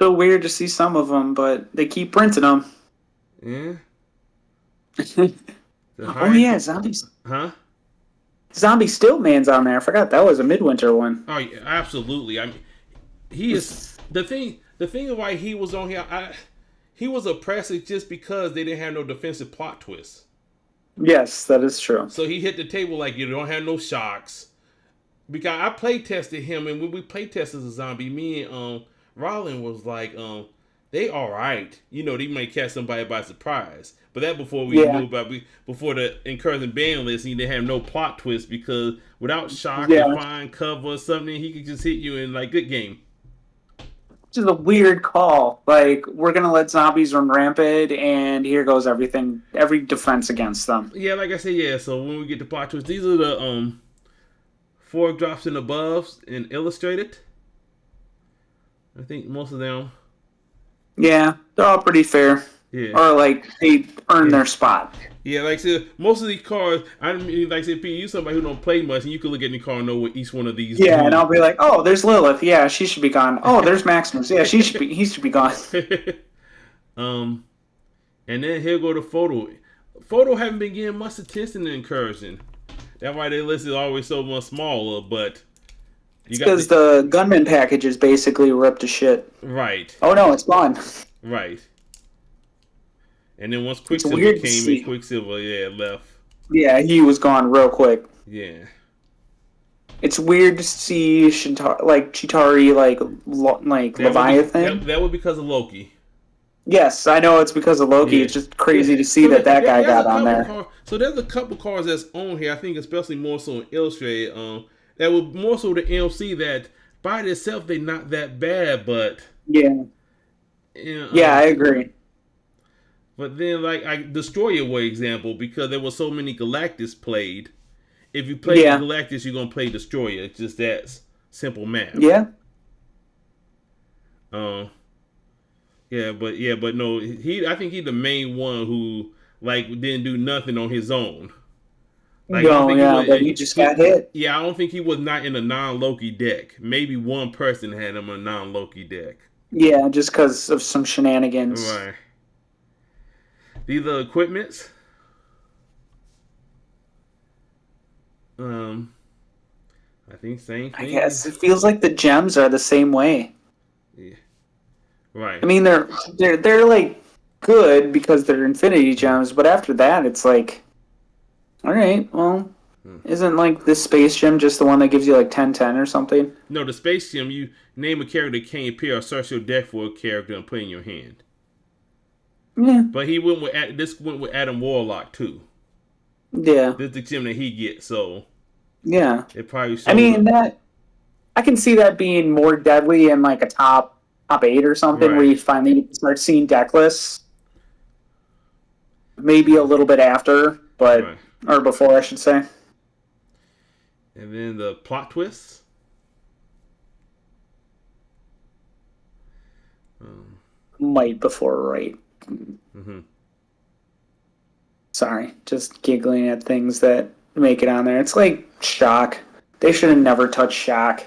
So weird to see some of them, but they keep printing them. Yeah. Oh yeah, zombies. Huh? Zombie Stillman's on there. I forgot that was a Midwinter one. Oh yeah, absolutely. I mean, he is the thing. The thing of why he was on here, he was oppressive just because they didn't have no defensive plot twists. Yes, that is true. So he hit the table like you don't have no shocks. Because I play tested him, and when we play tested a zombie, me and Rollin was like, they all right. You know, they might catch somebody by surprise. But that before we knew about before the encouraging ban list, he didn't have no plot twist because without shock or find cover or something, he could just hit you in like good game. Which is a weird call. Like, we're gonna let zombies run rampant, and here goes everything, every defense against them. Yeah, like I said, yeah. So when we get the plot twist, these are the 4 drops and above and illustrated. I think most of them. Yeah, they're all pretty fair. Yeah. Or like they earn their spot. Yeah, like I said, most of these cards, I mean, like I said, P, you somebody who don't play much, and you can look at the card and know what each one of these. Yeah, and I'll be like, oh, there's Lilith. Yeah, she should be gone. Oh, there's Maximus. Yeah, he should be gone. And then he'll go to photo. Photo haven't been getting much attention and encouraging. That's why their list is always so much smaller, but because the gunman package is basically ripped to shit. Right. Oh no, it's gone. Right. And then once Quicksilver came in, Quicksilver, left. Yeah, he was gone real quick. Yeah. It's weird to see Chitauri, Leviathan. That was because of Loki. Yes, I know it's because of Loki. Yeah. It's just crazy to see that guy got on there. So there's a couple cards that's on here, I think especially more so in Illustrated, that was more so the MC that by themselves they're not that bad, but... Yeah. Yeah, I agree. But then, like Destroyer Way example, because there were so many Galactus played. If you play Galactus, you're gonna play Destroyer. It's just that simple math. Yeah. But no, I think he's the main one who didn't do nothing on his own. But he just got hit. Yeah, I don't think he was not in a non-Loki deck. Maybe one person had him in a non-Loki deck. Yeah, just because of some shenanigans. Right. These are equipments. I think same thing. I guess it feels like the gems are the same way. Yeah. Right. I mean, they're like good because they're infinity gems, but after that, it's like, all right, well, isn't like this space gem just the one that gives you like 10/10 or something? No, the space gem, you name a character that can't appear or search your deck for a character and put it in your hand. Yeah. But he went with Adam Warlock too. Yeah. This is the gem that he gets, so yeah. It probably I mean that I can see that being more deadly in like a top 8 or something, where you finally start seeing deck lists. Maybe a little bit after, but or before I should say. And then the plot twists. Might before right. Mm-hmm. Sorry, just giggling at things that make it on there. It's like Shock. They should have never touched Shock.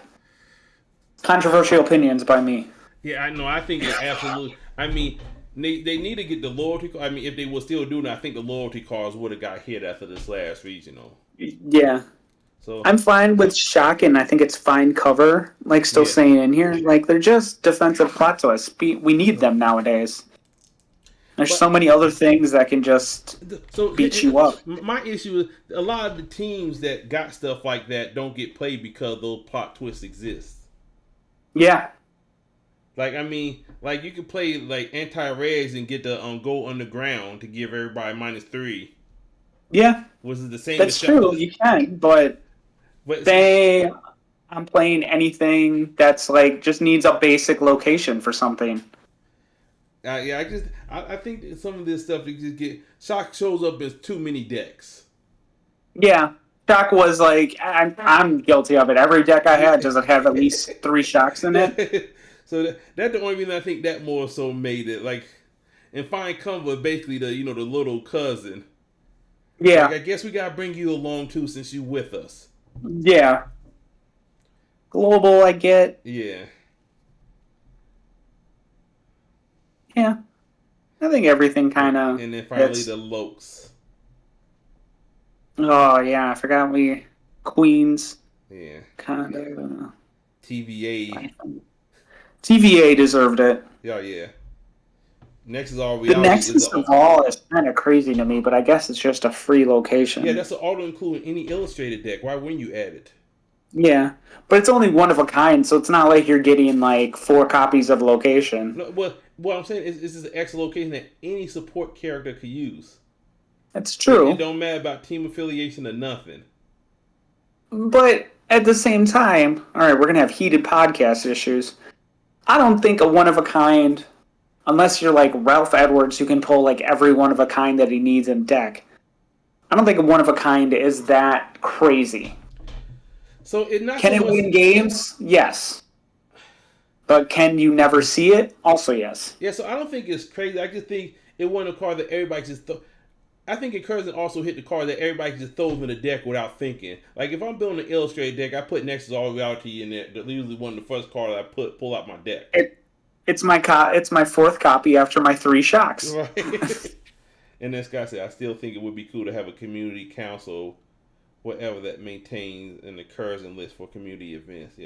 Controversial opinions by me. Yeah, I know. I think it's absolutely. I mean, they need to get the loyalty. I mean, if they were still doing it, I think the loyalty cards would have got hit after this last regional. Yeah. So I'm fine with Shock, and I think it's fine cover. Like, still saying in here, like, they're just defensive plot twists. We need them nowadays. There's so many other things that can just beat you up. My issue is a lot of the teams that got stuff like that don't get played because those plot twists exist. Yeah. Like, I mean, like, you could play, like, anti-res and get the go underground to give everybody -3. Yeah. Which is the same. That's true. You can, but I'm playing anything that's, like, just needs a basic location for something. I think that some of this stuff you just get Shock shows up as too many decks. Yeah, Shock was like I'm guilty of it. Every deck I had doesn't have at least 3 Shocks in it. So that's the only reason I think that more so made it like. And Fine Cover basically the the little cousin. Yeah, like, I guess we gotta bring you along too since you with us. Yeah, global I get. Yeah. Yeah, I think everything kind of. And then finally the Lokes. Oh yeah, I forgot we Queens. Yeah. Kind of. TVA. TVA deserved it. Oh yeah. Nexus all reality. The Nexus of all is kind of crazy to me, but I guess it's just a free location. Yeah, that's an auto include any illustrated deck. Why wouldn't you add it? Yeah, but it's only one of a kind, so it's not like you're getting like 4 copies of location. No, well, what I'm saying is this is an extra location that any support character could use. That's true. It don't matter about team affiliation or nothing. But at the same time, all right, we're going to have heated podcast issues. I don't think a one-of-a-kind, unless you're like Ralph Edwards who can pull like every one-of-a-kind that he needs in deck, I don't think a one-of-a-kind is that crazy. So it not can it win games? Yes. But can you never see it? Also yes. Yeah, so I don't think it's crazy. I just think it wasn't a card that everybody just I think it Curzon also hit the card that everybody just throws in the deck without thinking. Like if I'm building an illustrated deck, I put Nexus All Reality in there. That's usually one of the first cards I pull out my deck. It's my 4th copy after my 3 Shocks. Right. And this guy said, I still think it would be cool to have a community council, whatever that maintains and occurs in list for community events.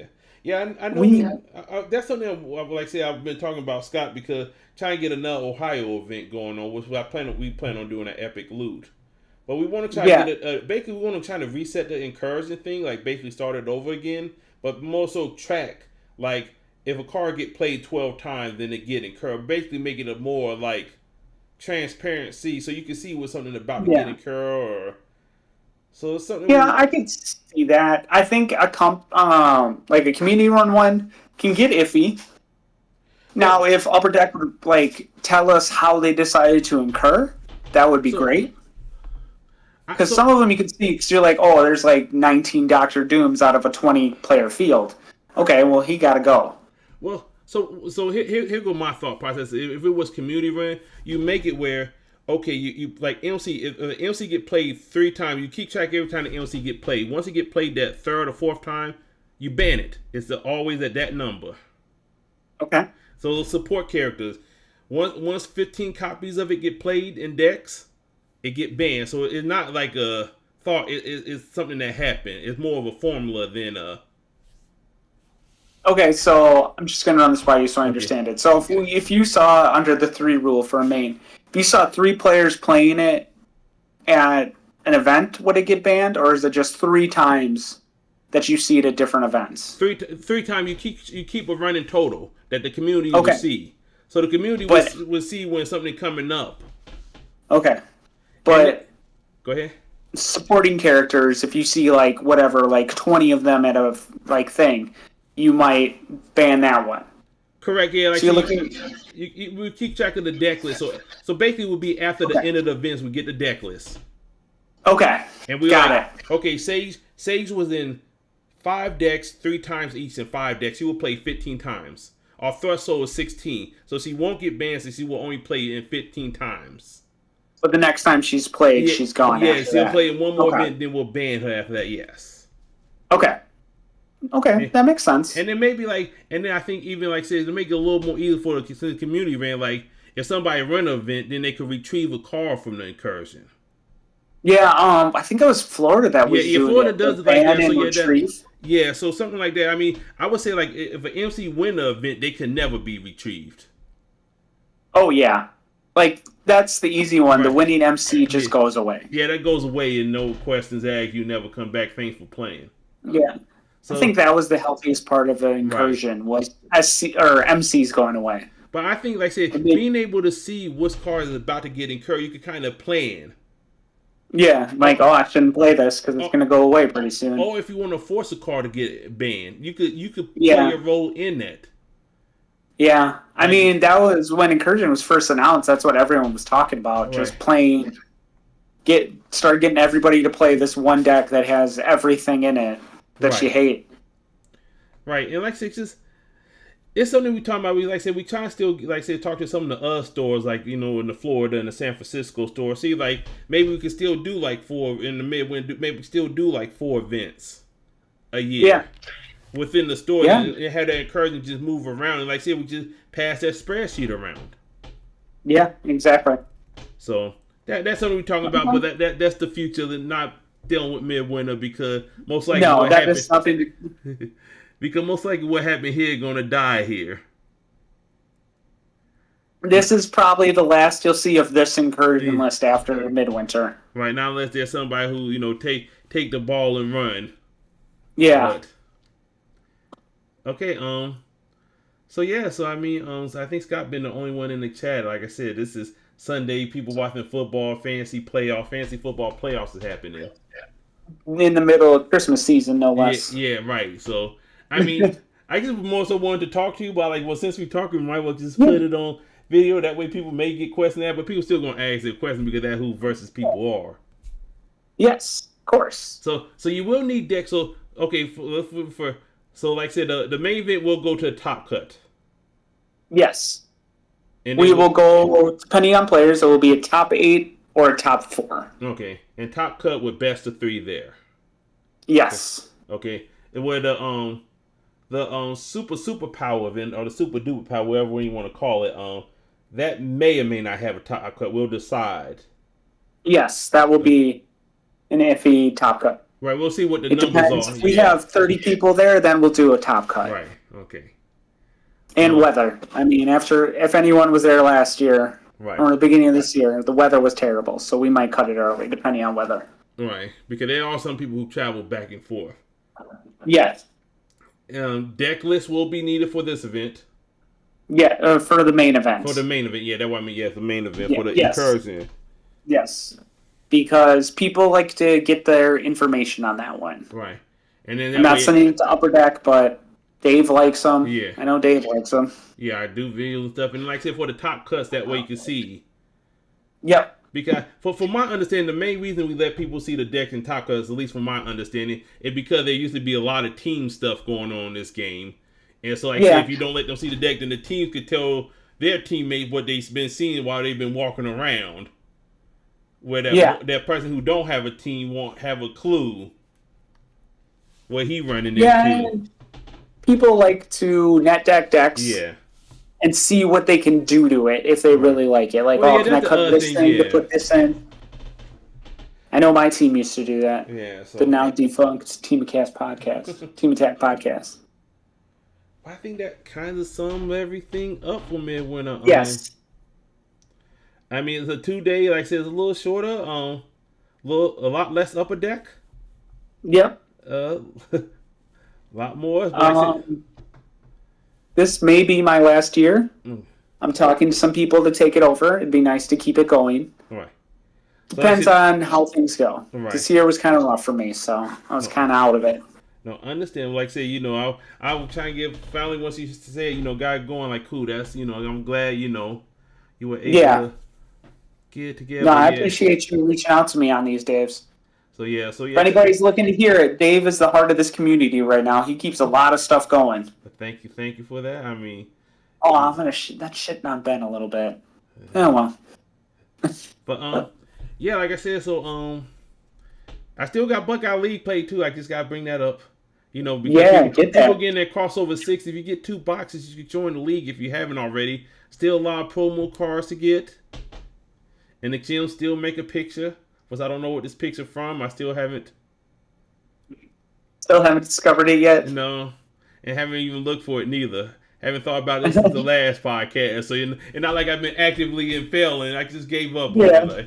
Yeah, I know. That's something I would like to say. I've been talking about Scott because trying to get another Ohio event going on, which we plan on doing an epic loot. But we want to try to get it. Basically, we want to try to reset the incursion thing, like basically start it over again, but more so track like if a card get played 12 times, then it get incurred. Basically, make it a more like transparency, so you can see what's something about to get incurred or. So it's something. Yeah, I can see that. I think a like a community run one can get iffy. Now, if Upper Deck would like tell us how they decided to incur, that would be great. Because some of them you can see, because you're like, oh, there's like 19 Doctor Dooms out of a 20-player field. Okay, well he got to go. Well, so here go my thought process. If it was community run, you make it where. Okay, you like MC. If the MC get played 3 times, you keep track every time the MC get played. Once it get played that 3rd or 4th time, you ban it. It's always at that number. Okay. So those support characters, once 15 copies of it get played in decks, it get banned. So it's not like a thought. It's something that happened. It's more of a formula than a. Okay, so I'm just going to run this by you so I understand it. So if you saw under the 3 rule for a main, if you saw 3 players playing it at an event, would it get banned, or is it just 3 times that you see it at different events? 3 times you keep a running total that the community will see. So the community will see when something coming up. Okay, but go ahead. Supporting characters, if you see like whatever, like 20 of them at a like thing, you might ban that one. Correct. Yeah. Like so we keep track of the deck list. So basically, we'll be after the end of the events. We get the deck list. Okay. And we got it. Okay. Sage was in 5 decks, 3 times each in 5 decks. She will play 15 times. Our threshold is 16. So she won't get banned since she will only play in 15 times. But the next time she's played, she's gone. Yeah, she'll play in one more event, then we'll ban her after that, yes. Okay, that makes sense. And then maybe and then I think even say to make it a little more easy for the community event, if somebody run an event, then they could retrieve a card from the incursion. Yeah, I think it was Florida that was doing Florida it. does it like that. So retrieve. So something like that. I mean, I would say if an MC win an event, they can never be retrieved. Oh yeah, that's the easy one. Right. The winning MC just goes away. Yeah, that goes away and no questions asked. You never come back. Thanks for playing. Yeah. So, I think that was the healthiest part of the incursion was MCs going away. But I think, being able to see which card is about to get incurred, you can kind of plan. Yeah, I shouldn't play this because it's going to go away pretty soon. Or if you want to force a card to get banned, you could play a role in that. Yeah, I mean, that was when Incursion was first announced. That's what everyone was talking about. Right. Just playing, start getting everybody to play this one deck that has everything in it that you hate. Right, and it's something we talk about. We we try to still talk to some of the other stores in the Florida and the San Francisco store. See maybe we could still do 4 in the Midwinter. Maybe still do 4 events a year. Yeah. Within the store, and have that encouragement just move around and we just pass that spreadsheet around. Yeah, exactly. So that's something we're talking about, but that's the future. Than not dealing with Midwinter because most likely is nothing. Because most likely what happened here going to die here. This is probably the last you'll see of this incursion list after Midwinter. Right now, unless there's somebody who take the ball and run. Yeah. Okay, so I mean, I think Scott been the only one in the chat. Like I said, this is Sunday, people watching football, fantasy football playoffs is happening. In the middle of Christmas season, no less. Yeah, right. So, I mean, I just more so wanted to talk to you about, since we're talking, we might well just put it on video. That way people may get questioned that, but people still going to ask their question because that's who versus people are. Yes, of course. So you will need decks. So, okay, so like I said, the main event will go to the top cut. Yes. And we will go, depending on players, it will be a top 8 or a top 4. Okay. And top cut with best of 3 there. Yes. Okay. And where the super power event or the super duper power, whatever you want to call it, that may or may not have a top cut. We'll decide. Yes, that will be an iffy top cut. Right, we'll see what the numbers depends. are. If we have 30 people there, then we'll do a top cut. Right, okay. And weather. I mean, if anyone was there last year or the beginning of this year, the weather was terrible, so we might cut it early, depending on weather. Right, because there are some people who travel back and forth. Yes. Deck list will be needed for this event. Yeah, for the main event. For the main event, yeah, that's what I mean. Yes, the main event for the incursion. Yes. Because people like to get their information on that one. Right. And then I'm not sending it to Upper Deck, but Dave likes them. Yeah. I know Dave likes them. Yeah, I do videos and stuff. And like I said, for the top cuts, that way you can see. Yep. Because for my understanding, the main reason we let people see the deck and top cuts, at least from my understanding, is because there used to be a lot of team stuff going on in this game. And so, say, if you don't let them see the deck, then the teams could tell their teammates what they've been seeing while they've been walking around. Where that person who don't have a team won't have a clue what he running into. People like to net deck decks and see what they can do to it if they really like it. Can I cut this thing to put this in? I know my team used to do that. Yeah. So, the now defunct Team Attack podcast. I think that kind of sums everything up for Midwinter. Yes. I mean, it's a 2-day, like I said, it's a little shorter, a lot less upper deck. Yep. A lot more. This may be my last year. I'm talking to some people to take it over. It'd be nice to keep it going. Right. Depends on how things go. Right. This year was kind of rough for me, so I was kind of out of it. No, understand. Like I said, I was trying to get, finally, once you said, guy going, cool, that's, I'm glad, you were able to get together. No, I appreciate you reaching out to me on these, Daves. If anybody's looking to hear it, Dave is the heart of this community right now. He keeps a lot of stuff going. Thank you for that. I mean, I'm gonna that's shitting on Ben a little bit. Oh well. But yeah, like I said, so I still got Buckeye League play too. I just gotta bring that up. Because people getting that crossover 6. If you get 2 boxes, you can join the league if you haven't already. Still a lot of promo cards to get. And the gym still make a picture. Because I don't know what this picture from. I still haven't discovered it yet. No. And haven't even looked for it neither. Haven't thought about this since the last podcast. So it's not like I've been actively in failing. I just gave up. Yeah.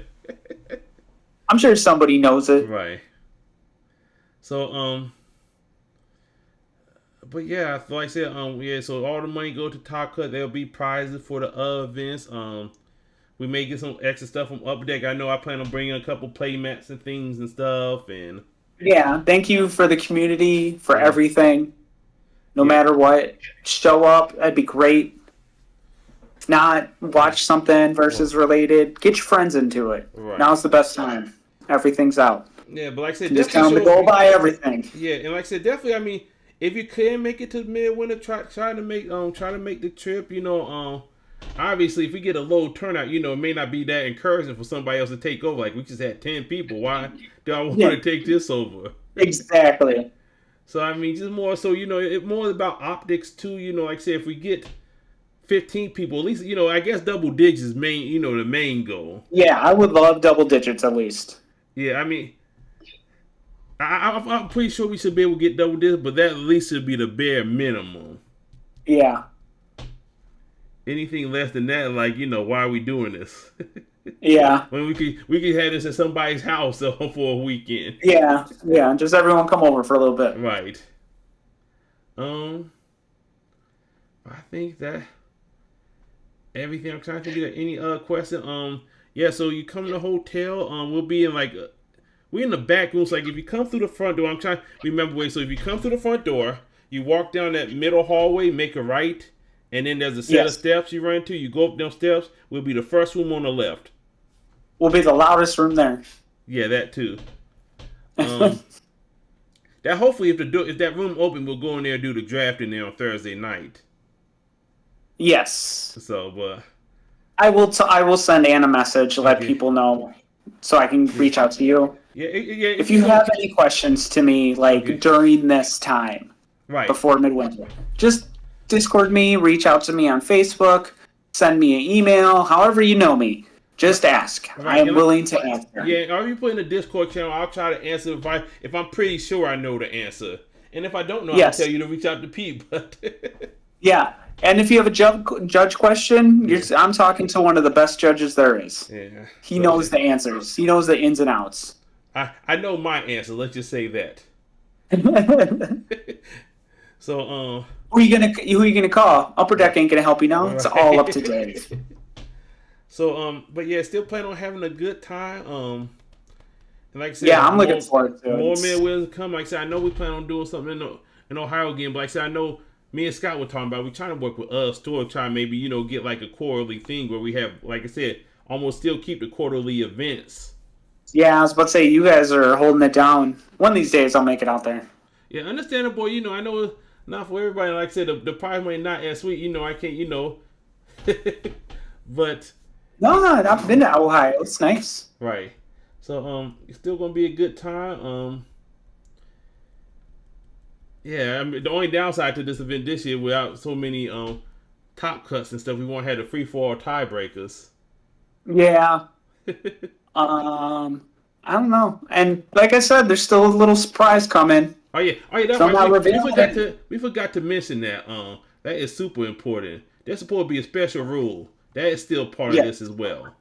I'm sure somebody knows it. Right. So but yeah, like I said, so all the money go to Top Cut. There'll be prizes for the other events. We may get some extra stuff from Up Deck. I know I plan on bringing a couple play mats and things and stuff. And yeah, thank you for the community, for everything. No matter what, show up. That'd be great. If not, watch something versus related. Get your friends into it. Right. Now's the best time. Everything's out. Yeah, but like I said, just tell them to go buy everything. Yeah, and like I said, definitely. I mean, if you can make it to Midwinter, try to make the trip. Obviously, if we get a low turnout, it may not be that encouraging for somebody else to take over. Like, we just had 10 people. Why do I want to take this over? Exactly. So, I mean, just more so, it's more about optics, too. Like I said, if we get 15 people, at least, I guess double digits is the main goal. Yeah, I would love double digits at least. Yeah, I mean, I'm pretty sure we should be able to get double digits, but that at least should be the bare minimum. Yeah. Anything less than that, like, why are we doing this? Yeah. When we could have this at somebody's house for a weekend. Yeah. Just everyone come over for a little bit. Right. I think that everything. I'm trying to think of any other question. Yeah. So you come to the hotel. We'll be in we're in the back room. So if you come through the front door, I'm trying to remember. So if you come through the front door, you walk down that middle hallway, make a right. And then there's a set of steps you run to. You go up them steps. We'll be the first room on the left. We'll be the loudest room there. Yeah, that too. That hopefully, if that room open, we'll go in there and do the draft in there on Thursday night. Yes. So, but I will send Ann a message, let people know, so I can reach out to you. Yeah. If you have any questions to me, during this time, before Midwinter, just Discord me, reach out to me on Facebook, send me an email, however you know me. Just ask. I am willing to answer. Yeah, or if you put in a Discord channel, I'll try to answer if I'm pretty sure I know the answer. And if I don't know, I'll tell you to reach out to Pete. But yeah, and if you have a judge question, I'm talking to one of the best judges there is. Yeah, he knows the answers. He knows the ins and outs. I know my answer. Let's just say that. So, who are you gonna call? Upper Deck ain't gonna help you now. It's all up to Dave. So, but yeah, still plan on having a good time. And like I said, I'm looking forward to it. More Midwinter come. Like I said, I know we plan on doing something in Ohio again. But like I said, I know me and Scott were talking about. We trying to work with us to try maybe get like a quarterly thing where we have, like I said, almost still keep the quarterly events. Yeah, I was about to say you guys are holding it down. One of these days, I'll make it out there. Yeah, understandable. I know. Not for everybody. Like I said, the prize money not as sweet. I can't. But no, I've been to Ohio. It's nice. Right. So it's still gonna be a good time. Yeah. I mean, the only downside to this event this year, without so many top cuts and stuff, we won't have the free for all tiebreakers. Yeah. I don't know. And like I said, there's still a little surprise coming. Oh yeah, that's right. We forgot to mention that. That is super important. There's supposed to be a special rule. That is still part of this as well.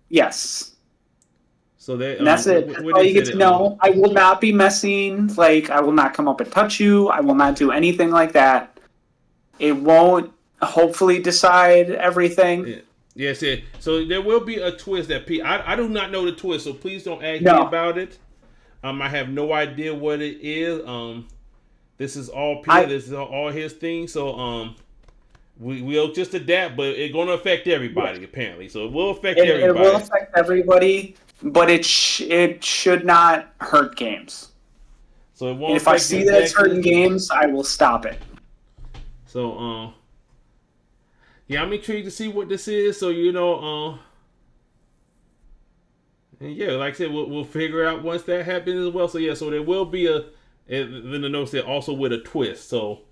Yes. So that's it. That's all you get to know. I will not be messing. I will not come up and touch you. I will not do anything like that. It won't hopefully decide everything. Yeah. Yes. Yeah. So there will be a twist that I do not know the twist. So please don't ask me about it. I have no idea what it is. This is all Peter. This is all his thing. So we'll just adapt, but it's going to affect everybody apparently. So it will affect everybody. It will affect everybody. but it should not hurt games. So it won't. And if I see that it's hurting games, I will stop it. So yeah, I'm intrigued to see what this is. So and yeah, like I said, we'll figure out once that happens as well. So yeah, so there will be then the note said also with a twist. So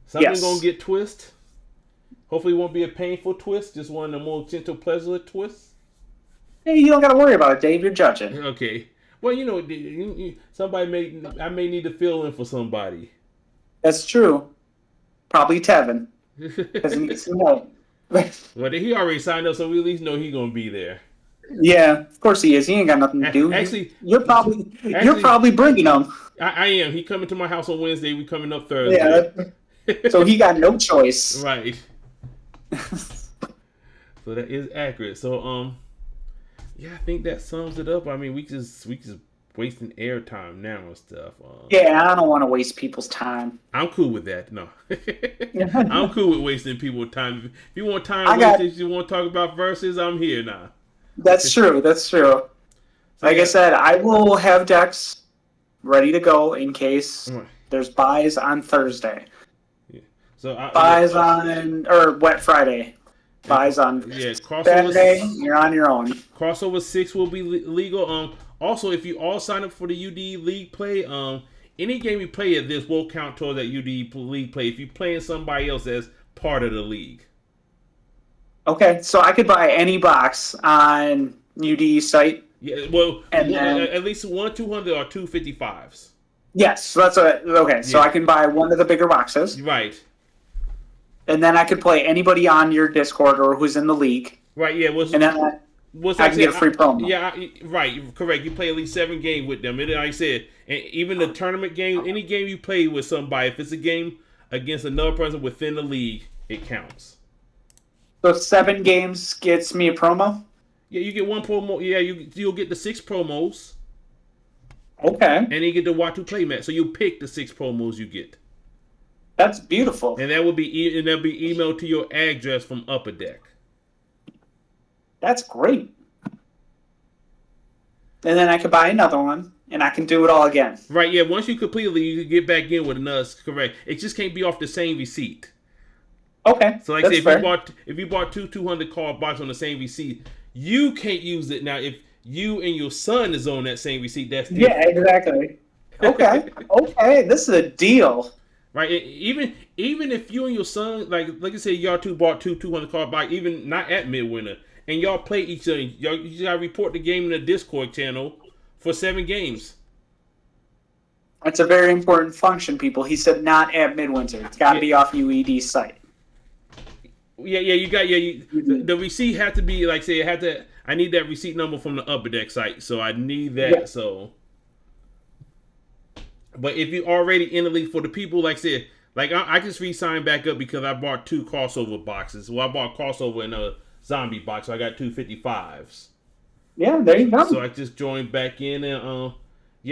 something's gonna get twist. Hopefully, it won't be a painful twist. Just one of the more gentle, pleasant twists. Hey, you don't got to worry about it, Dave. You're judging. Okay. Well, somebody I may need to fill in for somebody. That's true. Probably Tevin. Because he needs some help. Well, he already signed up, so we at least know he's gonna be there. Yeah, of course he is. He ain't got nothing to do. Actually, you're probably bringing him. I am. He coming to my house on Wednesday. We coming up Thursday. Yeah. So he got no choice. Right. So that is accurate. So yeah, I think that sums it up. I mean, we just wasting airtime now and stuff. Yeah, I don't want to waste people's time. I'm cool with that. No, I'm cool with wasting people's time. If you want time wasted, you want to talk about verses, I'm here now. That's true. That's true. Like I said, I will have decks ready to go in case there's buys on Thursday. Yeah. So buys on Wet Friday. Buys on Saturday. You're on your own. Crossover 6 will be legal. Also, if you all sign up for the UD League play, any game you play at this will count towards that UD League play. If you're playing somebody else as part of the league. Okay, so I could buy any box on UD site. Yeah, well, at least 1 200 or 255s. Yes, so that's okay. So I can buy one of the bigger boxes. Right. And then I could play anybody on your Discord or who's in the league. Right. Yeah. And then I can get a free promo. Yeah. Right. Correct. You play at least 7 games with them. And like I said, and even the tournament game, any game you play with somebody, if it's a game against another person within the league, it counts. So 7 games gets me a promo? Yeah, you get 1 promo. Yeah, you'll get the 6 promos. Okay. And you get the Watu play match. So you pick the 6 promos you get. That's beautiful. And that'll be emailed to your address from Upper Deck. That's great. And then I could buy another one, and I can do it all again. Right, yeah. Once you completely, you can get back in with another. Correct. It just can't be off the same receipt. Okay. So like I say, if you bought 200 card boxes on the same receipt, you can't use it. Now, if you and your son is on that same receipt, that's different. Yeah, exactly. Okay. Okay, this is a deal. Right, even if you and your son, like I said, y'all two bought 200 card boxes, even not at Midwinter, and y'all play each other, you just gotta report the game in the Discord channel for 7 games. That's a very important function, people. He said not at Midwinter. It's got to be off UED's site. Yeah, you got the receipt had to be like say it had to. I need that receipt number from the Upper Deck site, so I need that. Yeah. So, but if you already in the league, for the people like said, like I just re-signed back up because I bought 2 crossover boxes. Well, I bought crossover in a zombie box, so I got 2 55s. Yeah, there you go. So I just joined back in and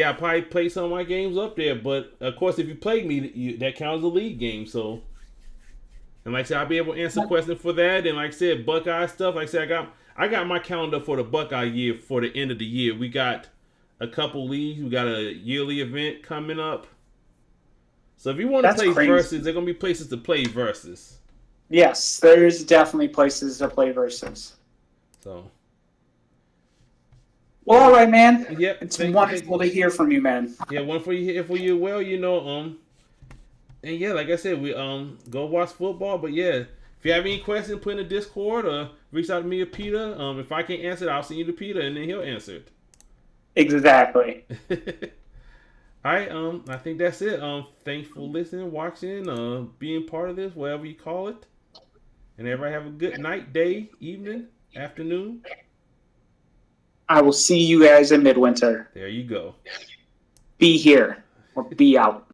I probably play some of my games up there. But of course, if you played me, that counts as a league game. So. And like I said, I'll be able to answer questions for that. And like I said, Buckeye stuff. Like I said, I got my calendar for the Buckeye year for the end of the year. We got a couple leagues. We got a yearly event coming up. So if you want to play versus, there are going to be places to play versus. Yes, there's definitely places to play versus. So. Well, all right, man. Yep. It's wonderful to hear from you, man. Yeah, wonderful to hear from you. Well, and yeah, like I said, we go watch football. But yeah, if you have any questions, put in the Discord or reach out to me or Peter. If I can't answer it, I'll send you to Peter and then he'll answer it. Exactly. All right, I think that's it. Thanks for listening, watching, being part of this, whatever you call it. And everybody have a good night, day, evening, afternoon. I will see you guys in Midwinter. There you go. Be here or be out.